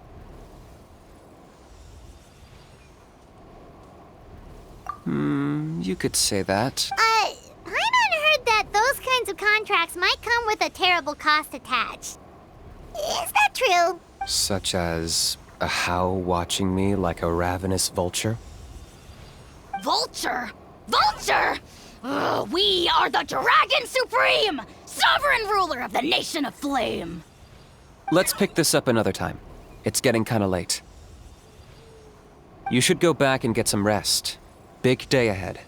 You could say that. Paimon heard that those kinds of contracts might come with a terrible cost attached. Is that true? Such as a how watching me like a ravenous vulture? Vulture? Vulture! Ugh, we are the Dragon Supreme! Sovereign ruler of the Nation of Flame! Let's pick this up another time. It's getting kinda late. You should go back and get some rest. Big day ahead.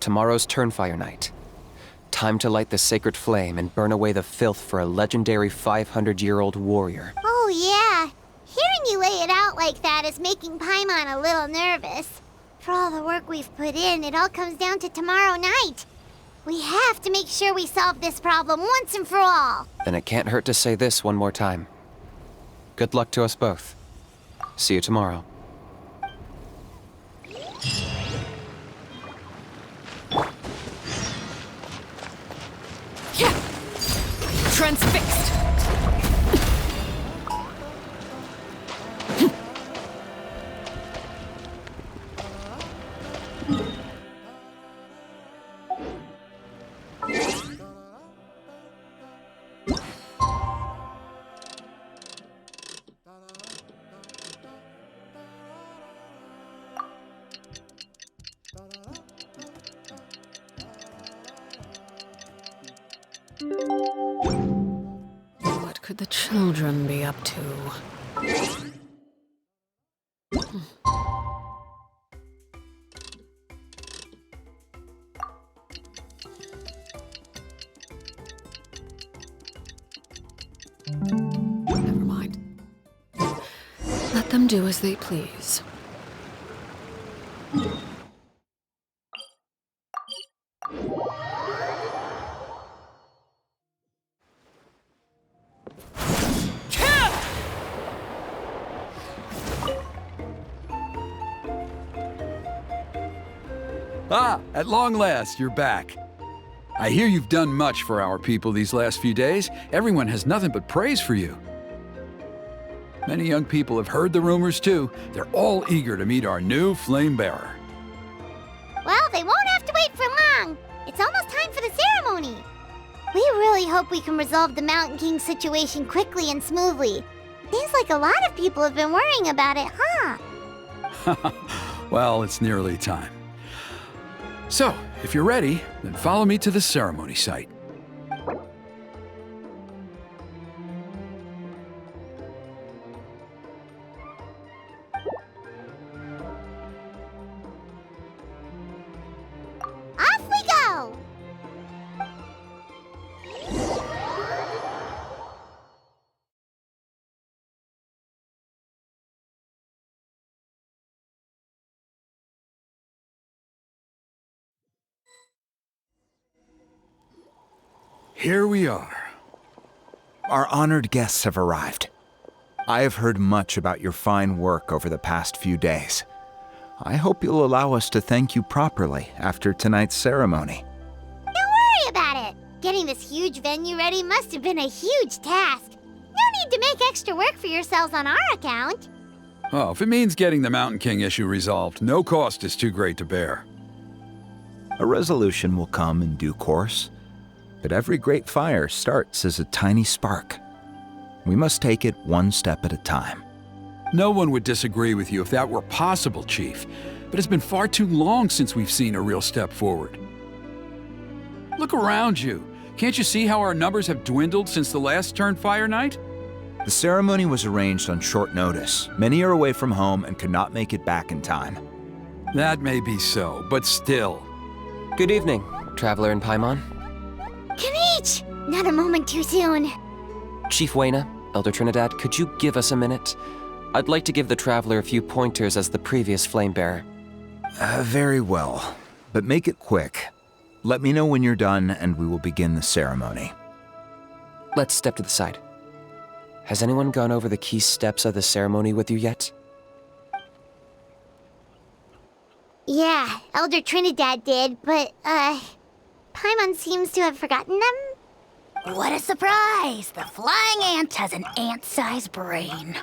Tomorrow's Turnfire Night. Time to light the sacred flame and burn away the filth for a legendary 500-year-old warrior. Oh, yeah. Hearing you lay it out like that is making Paimon a little nervous. For all the work we've put in, it all comes down to tomorrow night. We have to make sure we solve this problem once and for all. Then it can't hurt to say this one more time. Good luck to us both. See you tomorrow. Transfixed! What could the children be up to? Never mind. Let them do as they please. Ah, at long last, you're back. I hear you've done much for our people these last few days. Everyone has nothing but praise for you. Many young people have heard the rumors too. They're all eager to meet our new flame bearer. Well, they won't have to wait for long. It's almost time for the ceremony. We really hope we can resolve the Mountain King situation quickly and smoothly. Seems like a lot of people have been worrying about it, huh? Well, it's nearly time. So, if you're ready, then follow me to the ceremony site. Off we go! Here we are. Our honored guests have arrived. I have heard much about your fine work over the past few days. I hope you'll allow us to thank you properly after tonight's ceremony. Don't worry about it. Getting this huge venue ready must have been a huge task. No need to make extra work for yourselves on our account. Oh, if it means getting the Mountain King issue resolved, no cost is too great to bear. A resolution will come in due course, but every great fire starts as a tiny spark. We must take it one step at a time. No one would disagree with you if that were possible, Chief, but it's been far too long since we've seen a real step forward. Look around you. Can't you see how our numbers have dwindled since the last Turnfire Night? The ceremony was arranged on short notice. Many are away from home and could not make it back in time. That may be so, but still. Good evening, Traveler in Paimon. Kinich! Not a moment too soon. Chief Wayna, Elder Trinidad, could you give us a minute? I'd like to give the Traveler a few pointers as the previous flame bearer. Very well, but make it quick. Let me know when you're done and we will begin the ceremony. Let's step to the side. Has anyone gone over the key steps of the ceremony with you yet? Yeah, Elder Trinidad did, but, Paimon seems to have forgotten them? What a surprise! The flying ant has an ant-sized brain.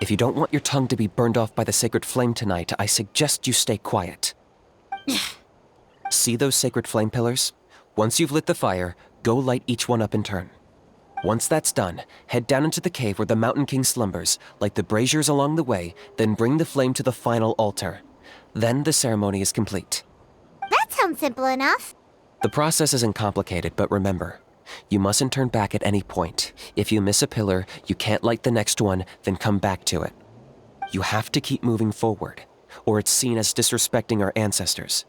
If you don't want your tongue to be burned off by the sacred flame tonight, I suggest you stay quiet. See those sacred flame pillars? Once you've lit the fire, go light each one up in turn. Once that's done, head down into the cave where the Mountain King slumbers, light the braziers along the way, then bring the flame to the final altar. Then the ceremony is complete. That sounds simple enough. The process isn't complicated, but remember, you mustn't turn back at any point. If you miss a pillar, you can't light the next one, then come back to it. You have to keep moving forward, or it's seen as disrespecting our ancestors.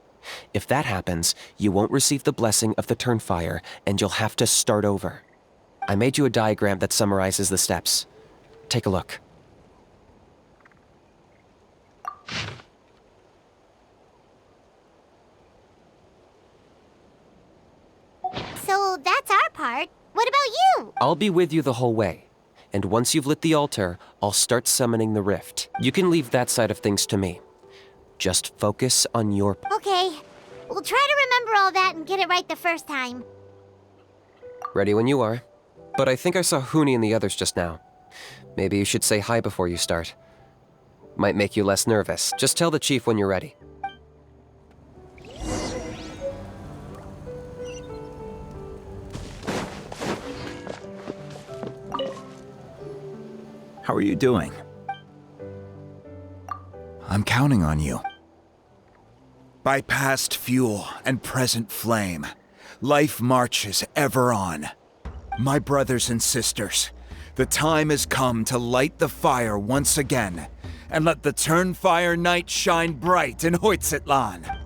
If that happens, you won't receive the blessing of the Turnfire, and you'll have to start over. I made you a diagram that summarizes the steps. Take a look. So that's our part. What about you? I'll be with you the whole way. And once you've lit the altar, I'll start summoning the rift. You can leave that side of things to me. Just focus on your... Okay. We'll try to remember all that and get it right the first time. Ready when you are. But I think I saw Huni and the others just now. Maybe you should say hi before you start. Might make you less nervous. Just tell the chief when you're ready. How are you doing? I'm counting on you. By past fuel and present flame, life marches ever on. My brothers and sisters, the time has come to light the fire once again, and let the Turnfire night shine bright in Hoytzitlan.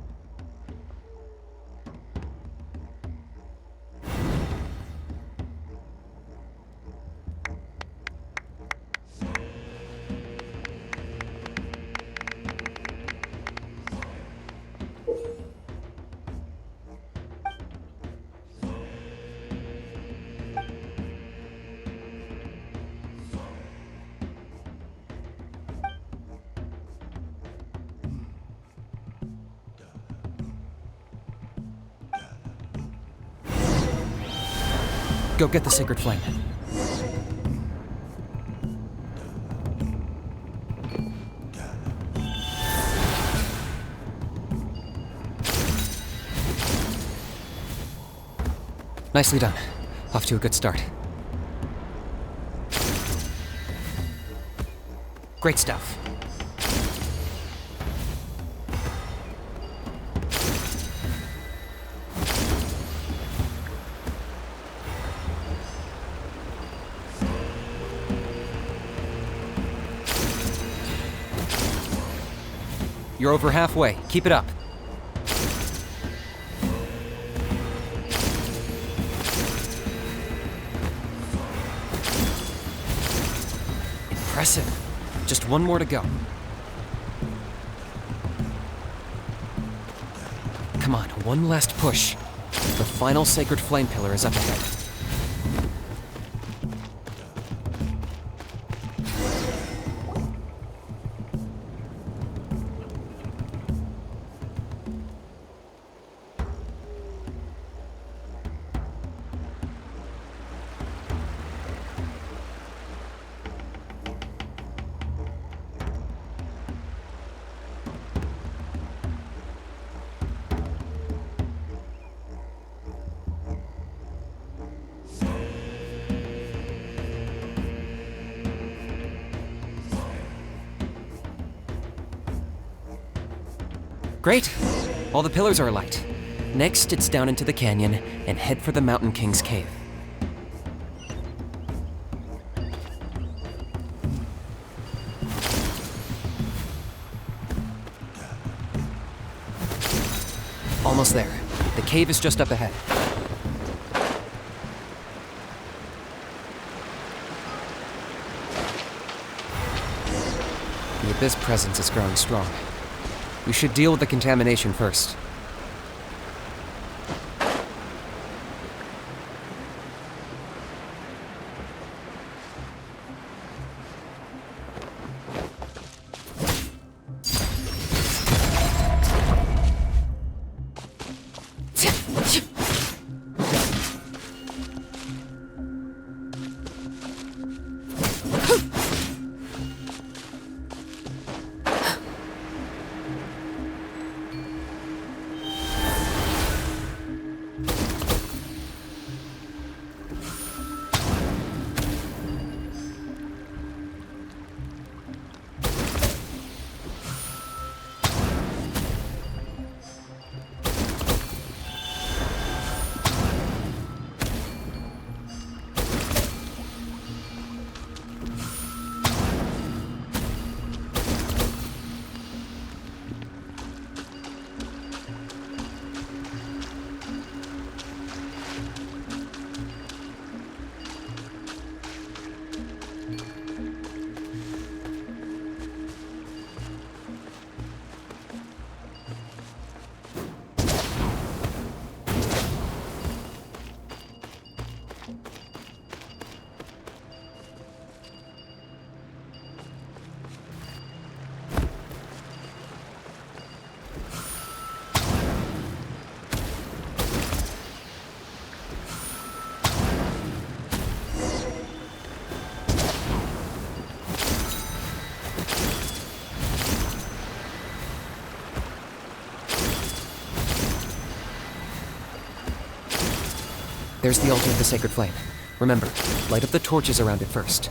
Go get the sacred flame. Nicely done. Off to a good start. Great stuff. You're over halfway. Keep it up. Impressive. Just one more to go. Come on, one last push. The final sacred flame pillar is up ahead. Great! All the pillars are alight. Next, it's down into the canyon and head for the Mountain King's cave. Almost there. The cave is just up ahead. The Abyss presence is growing strong. We should deal with the contamination first. There's the altar of the sacred flame. Remember, light up the torches around it first.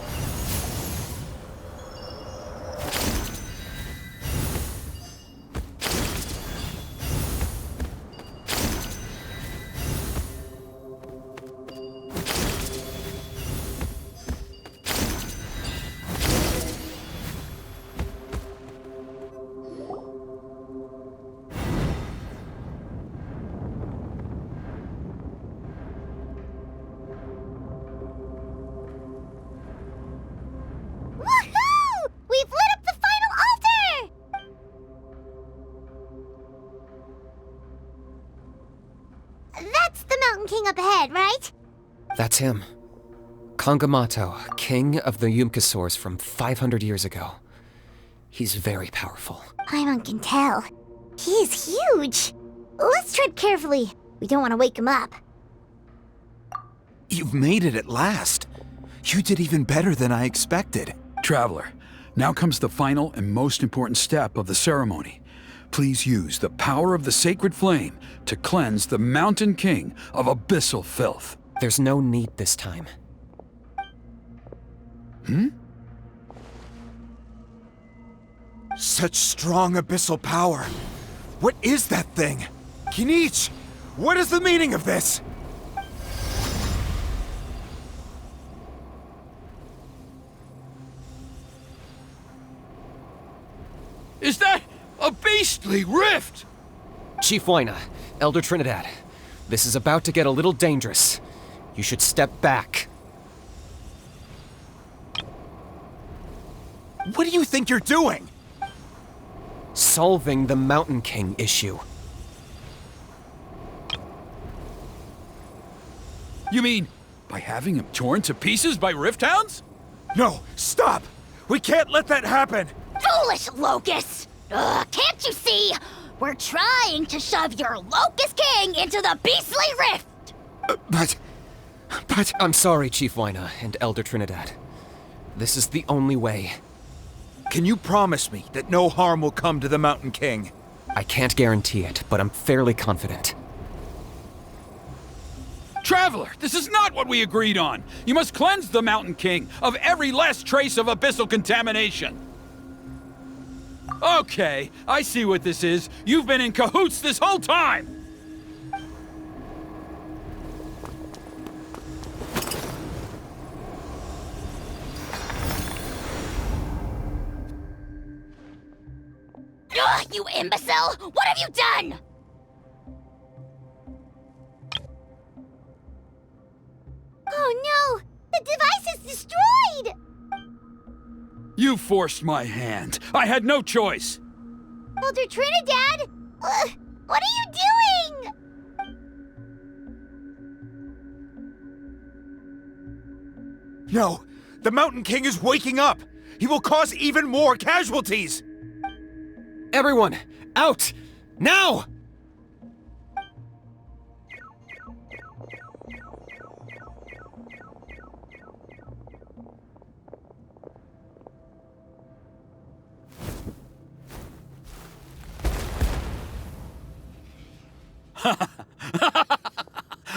Woohoo! We've lit up the final altar! That's the Mountain King up ahead, right? That's him. Kangamato, king of the Yumkasaurs from 500 years ago. He's very powerful. Paimon can tell. He is huge. Let's tread carefully. We don't want to wake him up. You've made it at last. You did even better than I expected. Traveler, now comes the final and most important step of the ceremony. Please use the power of the sacred flame to cleanse the Mountain King of abyssal filth. There's no need this time. Such strong abyssal power. What is that thing? Kinich, what is the meaning of this? Is that a beastly rift? Chief Wyna, Elder Trinidad, this is about to get a little dangerous. You should step back. What do you think you're doing? Solving the Mountain King issue. You mean by having him torn to pieces by rift hounds? No, stop! We can't let that happen! Foolish Locust! Ugh, can't you see? We're trying to shove your Locust King into the beastly rift! But... I'm sorry, Chief Wyna and Elder Trinidad. This is the only way. Can you promise me that no harm will come to the Mountain King? I can't guarantee it, but I'm fairly confident. Traveler, this is not what we agreed on! You must cleanse the Mountain King of every last trace of abyssal contamination! Okay, I see what this is. You've been in cahoots this whole time! Ugh, you imbecile! What have you done? Oh no! The device is destroyed! You forced my hand. I had no choice. Elder Trinidad! What are you doing? No! The Mountain King is waking up! He will cause even more casualties! Everyone, out! Now!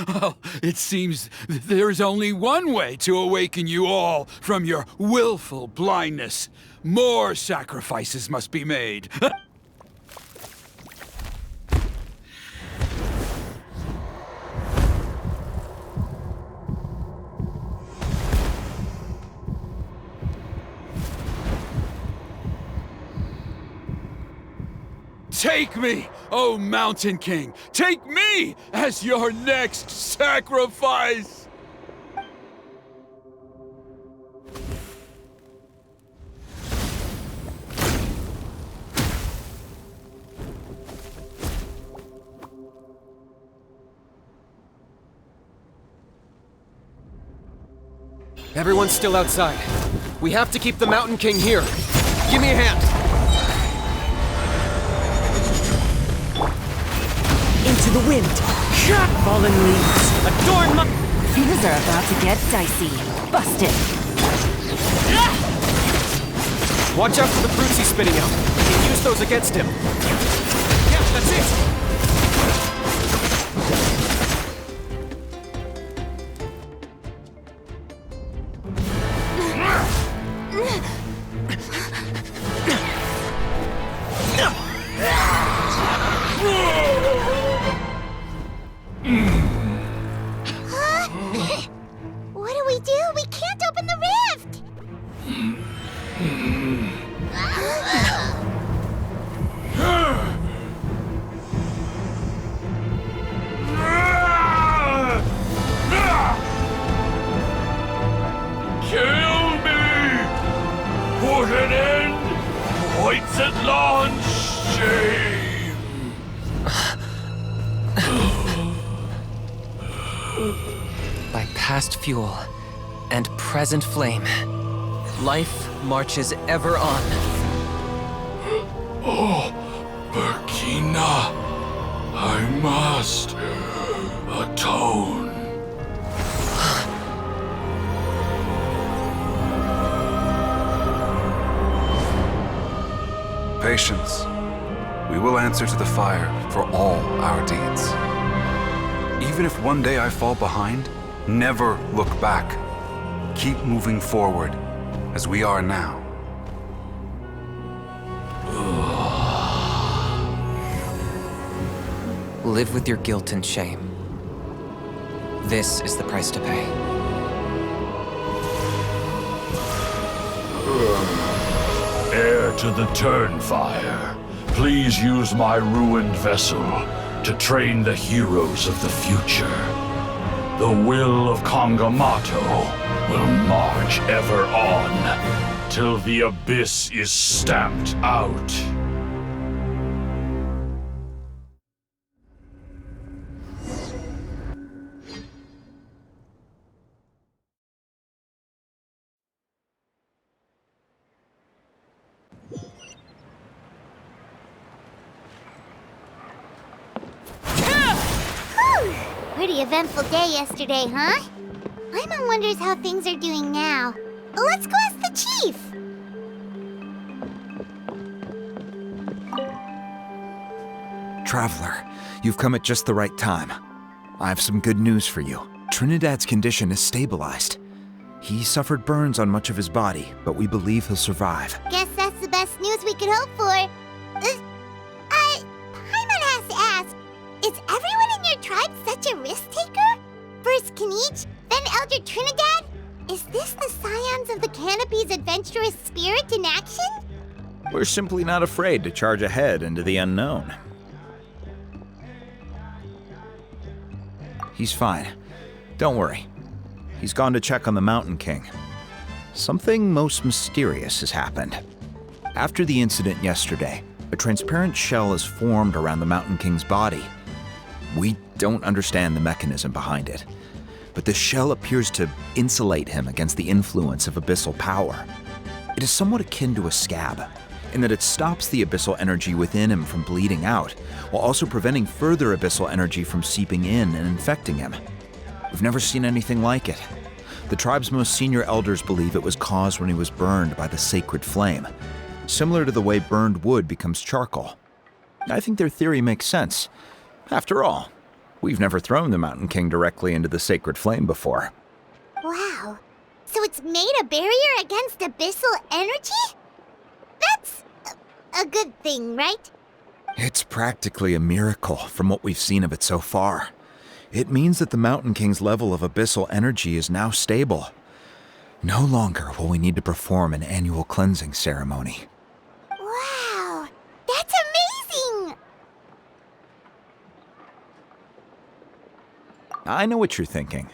Oh, it seems there is only one way to awaken you all from your willful blindness. More sacrifices must be made. Take me, O Mountain King! Take me as your next sacrifice! Everyone's still outside. We have to keep the Mountain King here. Give me a hand. Into the wind. Fallen leaves. Adorn my... Things are about to get dicey. Busted. Watch out for the fruits he's spitting out. We can use those against him. Yeah, that's it. What do we do? We can't open the rift! Kill me! Put an end! Points at launch! Shame! By past fuel and present flame, life marches ever on. Oh, Burkina, I must atone. Patience. We will answer to the fire for all our deeds. Even if one day I fall behind, never look back. Keep moving forward, as we are now. Live with your guilt and shame. This is the price to pay. Heir to the Turnfire, please use my ruined vessel to train the heroes of the future. The will of Kangamato will march ever on, till the abyss is stamped out. Pretty eventful day yesterday, huh? Paimon wonders how things are doing now. Let's go ask the chief! Traveler, you've come at just the right time. I have some good news for you. Trinidad's condition is stabilized. He suffered burns on much of his body, but we believe he'll survive. Guess that's the best news we could hope for. Paimon has to ask, is everyone in your tribe such a risk-taker? First Kinich, then Elder Trinidad? Is this the scions of the Canopy's adventurous spirit in action? We're simply not afraid to charge ahead into the unknown. He's fine. Don't worry. He's gone to check on the Mountain King. Something most mysterious has happened. After the incident yesterday, a transparent shell has formed around the Mountain King's body. We don't understand the mechanism behind it, but the shell appears to insulate him against the influence of abyssal power. It is somewhat akin to a scab, in that it stops the abyssal energy within him from bleeding out, while also preventing further abyssal energy from seeping in and infecting him. We've never seen anything like it. The tribe's most senior elders believe it was caused when he was burned by the sacred flame, similar to the way burned wood becomes charcoal. I think their theory makes sense. After all, we've never thrown the Mountain King directly into the sacred flame before. Wow. So it's made a barrier against abyssal energy? That's a good thing, right? It's practically a miracle from what we've seen of it so far. It means that the Mountain King's level of abyssal energy is now stable. No longer will we need to perform an annual cleansing ceremony. Wow, that's amazing! I know what you're thinking.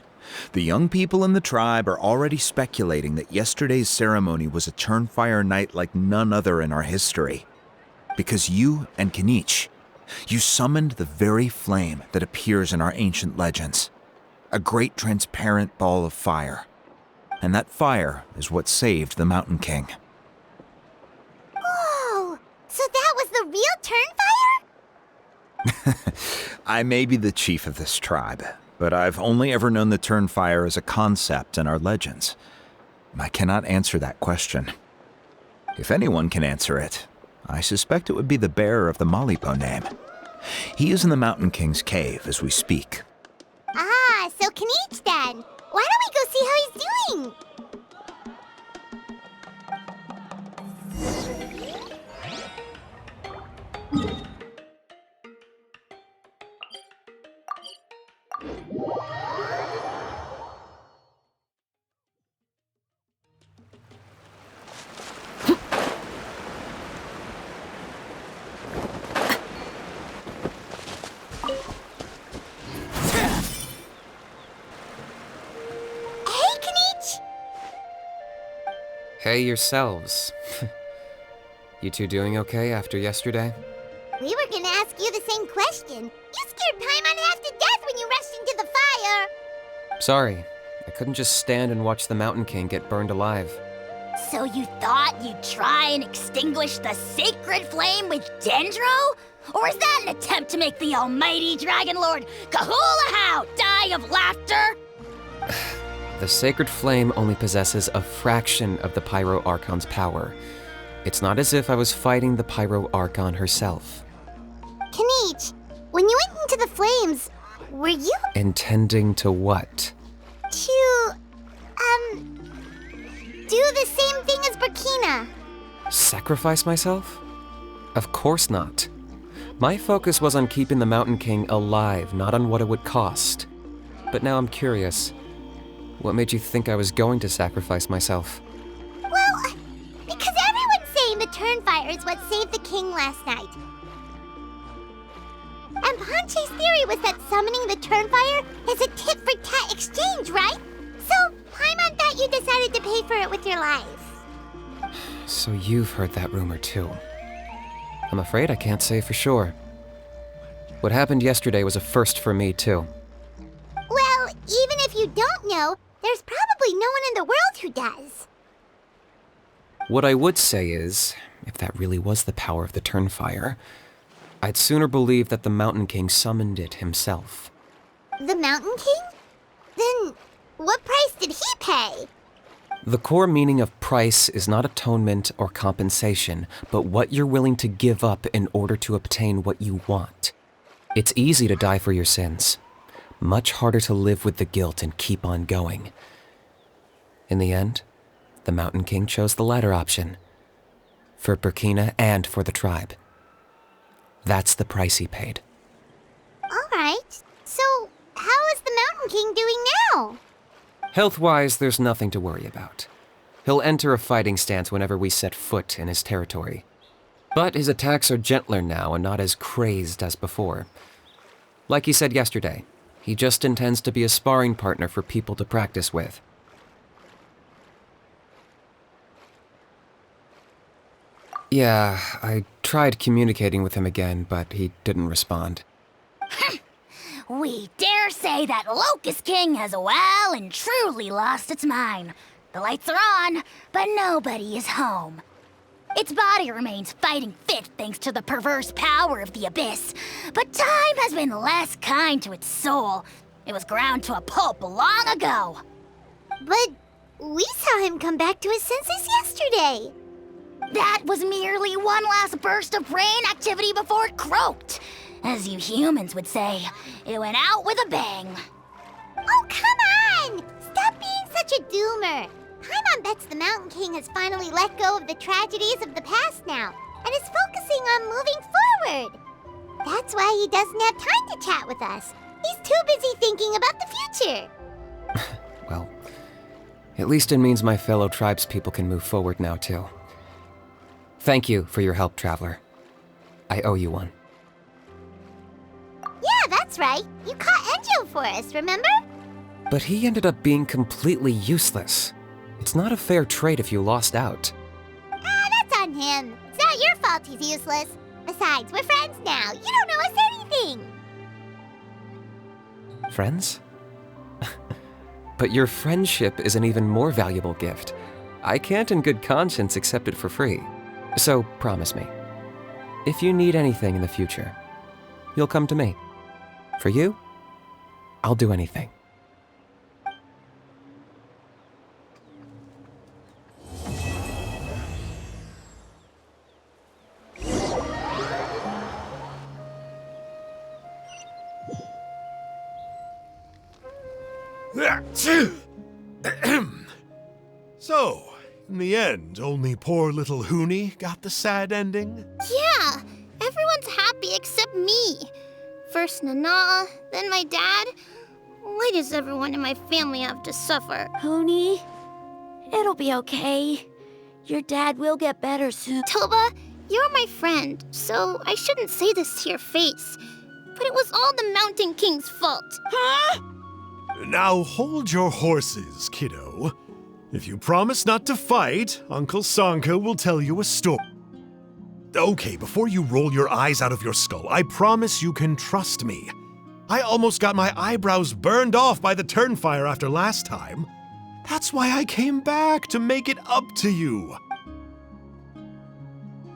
The young people in the tribe are already speculating that yesterday's ceremony was a Turnfire night like none other in our history. Because you and Kinich, you summoned the very flame that appears in our ancient legends. A great transparent ball of fire. and that fire is what saved the Mountain King. Whoa! So that was the real Turnfire? I may be the chief of this tribe, but I've only ever known the Turnfire as a concept in our legends. I cannot answer that question. If anyone can answer it, I suspect it would be the bearer of the Malipo name. He is in the Mountain King's cave as we speak. Ah, so Kinich then. Why don't we go see how he's doing? Hey yourselves. You two doing okay after yesterday? We were gonna ask you the same question. You scared Paimon half to death when you rushed into the fire. Sorry, I couldn't just stand and watch the Mountain King get burned alive. So you thought you'd try and extinguish the sacred flame with Dendro? Or is that an attempt to make the almighty Dragon Lord Kahulahow die of laughter? The sacred flame only possesses a fraction of the Pyro Archon's power. It's not as if I was fighting the Pyro Archon herself. Kinich, when you went into the flames, were you Intending to what? to, do the same thing as Burkina? Sacrifice myself? Of course not. My focus was on keeping the Mountain King alive, not on what it would cost. But now I'm curious. What made you think I was going to sacrifice myself? Well, because everyone's saying the Turnfire is what saved the king last night. And Ponche's theory was that summoning the Turnfire is a tit-for-tat exchange, right? So, Paimon thought you decided to pay for it with your life. So you've heard that rumor too. I'm afraid I can't say for sure. What happened yesterday was a first for me too. Well, even if you don't know, there's probably no one in the world who does. What I would say is, if that really was the power of the Turnfire, I'd sooner believe that the Mountain King summoned it himself. The Mountain King? Then, what price did he pay? The core meaning of price is not atonement or compensation, but what you're willing to give up in order to obtain what you want. It's easy to die for your sins. Much harder to live with the guilt and keep on going. In the end, the Mountain King chose the latter option. For Burkina and for the tribe. That's the price he paid. Alright, so how is the Mountain King doing now? Health-wise, there's nothing to worry about. He'll enter a fighting stance whenever we set foot in his territory. But his attacks are gentler now and not as crazed as before. Like he said yesterday, he just intends to be a sparring partner for people to practice with. Yeah, I tried communicating with him again, but he didn't respond. We dare say that Locust King has well and truly lost its mind. The lights are on, but nobody is home. Its body remains fighting fit thanks to the perverse power of the Abyss, but time has been less kind to its soul. It was ground to a pulp long ago. But we saw him come back to his senses yesterday. That was merely one last burst of brain activity before it croaked. As you humans would say, it went out with a bang. Oh, come on! Stop being such a doomer. Paimon bets the Mountain King has finally let go of the tragedies of the past now, and is focusing on moving forward. That's why he doesn't have time to chat with us. He's too busy thinking about the future. Well, at least it means my fellow tribespeople can move forward now, too. Thank you for your help, Traveler. I owe you one. Yeah, that's right. You caught Enjo for us, remember? But he ended up being completely useless. It's not a fair trade if you lost out. That's on him. It's not your fault he's useless. Besides, we're friends now. You don't know us anything. Friends? But your friendship is an even more valuable gift. I can't in good conscience accept it for free. So promise me, if you need anything in the future, you'll come to me. For you, I'll do anything. So, in the end, only poor little Huni got the sad ending? Yeah, everyone's happy except me. First Nana, then my dad. Why does everyone in my family have to suffer? Huni, it'll be okay. Your dad will get better soon. Toba, you're my friend, so I shouldn't say this to your face. But it was all the Mountain King's fault. Huh? Now hold your horses, kiddo. If you promise not to fight, Uncle Sanka will tell you a story. Okay, before you roll your eyes out of your skull, I promise you can trust me. I almost got my eyebrows burned off by the turnfire after last time. That's why I came back, to make it up to you.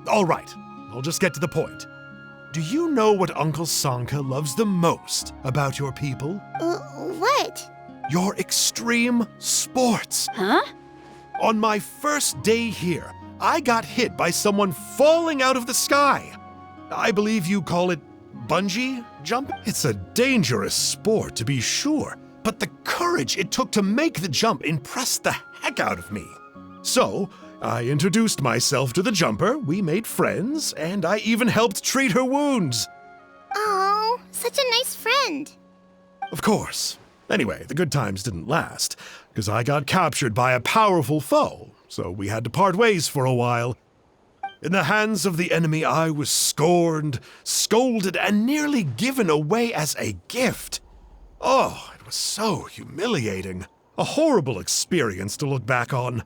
All right, I'll just get to the point. Do you know what Uncle Sanka loves the most about your people? What? Your extreme sports. Huh? On my first day here, I got hit by someone falling out of the sky. I believe you call it bungee jump? It's a dangerous sport, to be sure, but the courage it took to make the jump impressed the heck out of me. So, I introduced myself to the jumper, we made friends, and I even helped treat her wounds. Oh, such a nice friend. Of course. Anyway, the good times didn't last, because I got captured by a powerful foe, so we had to part ways for a while. In the hands of the enemy, I was scorned, scolded, and nearly given away as a gift. Oh, it was so humiliating. A horrible experience to look back on.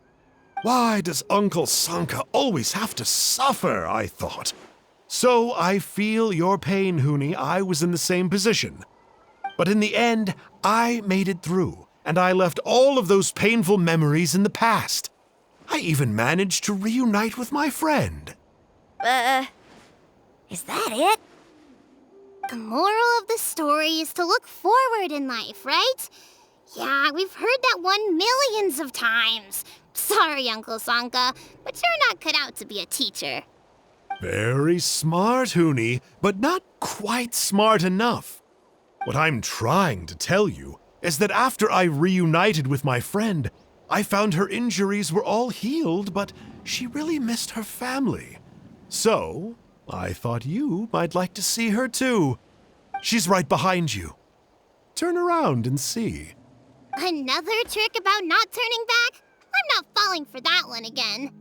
Why does Uncle Sanka always have to suffer, I thought. So I feel your pain, Huni. I was in the same position. But in the end, I made it through, and I left all of those painful memories in the past. I even managed to reunite with my friend. Is that it? The moral of the story is to look forward in life, right? Yeah, we've heard that one millions of times. Sorry, Uncle Sanka, but you're not cut out to be a teacher. Very smart, Huni, but not quite smart enough. What I'm trying to tell you is that after I reunited with my friend, I found her injuries were all healed, but she really missed her family. So, I thought you might like to see her too. She's right behind you. Turn around and see. Another trick about not turning back? I'm not falling for that one again.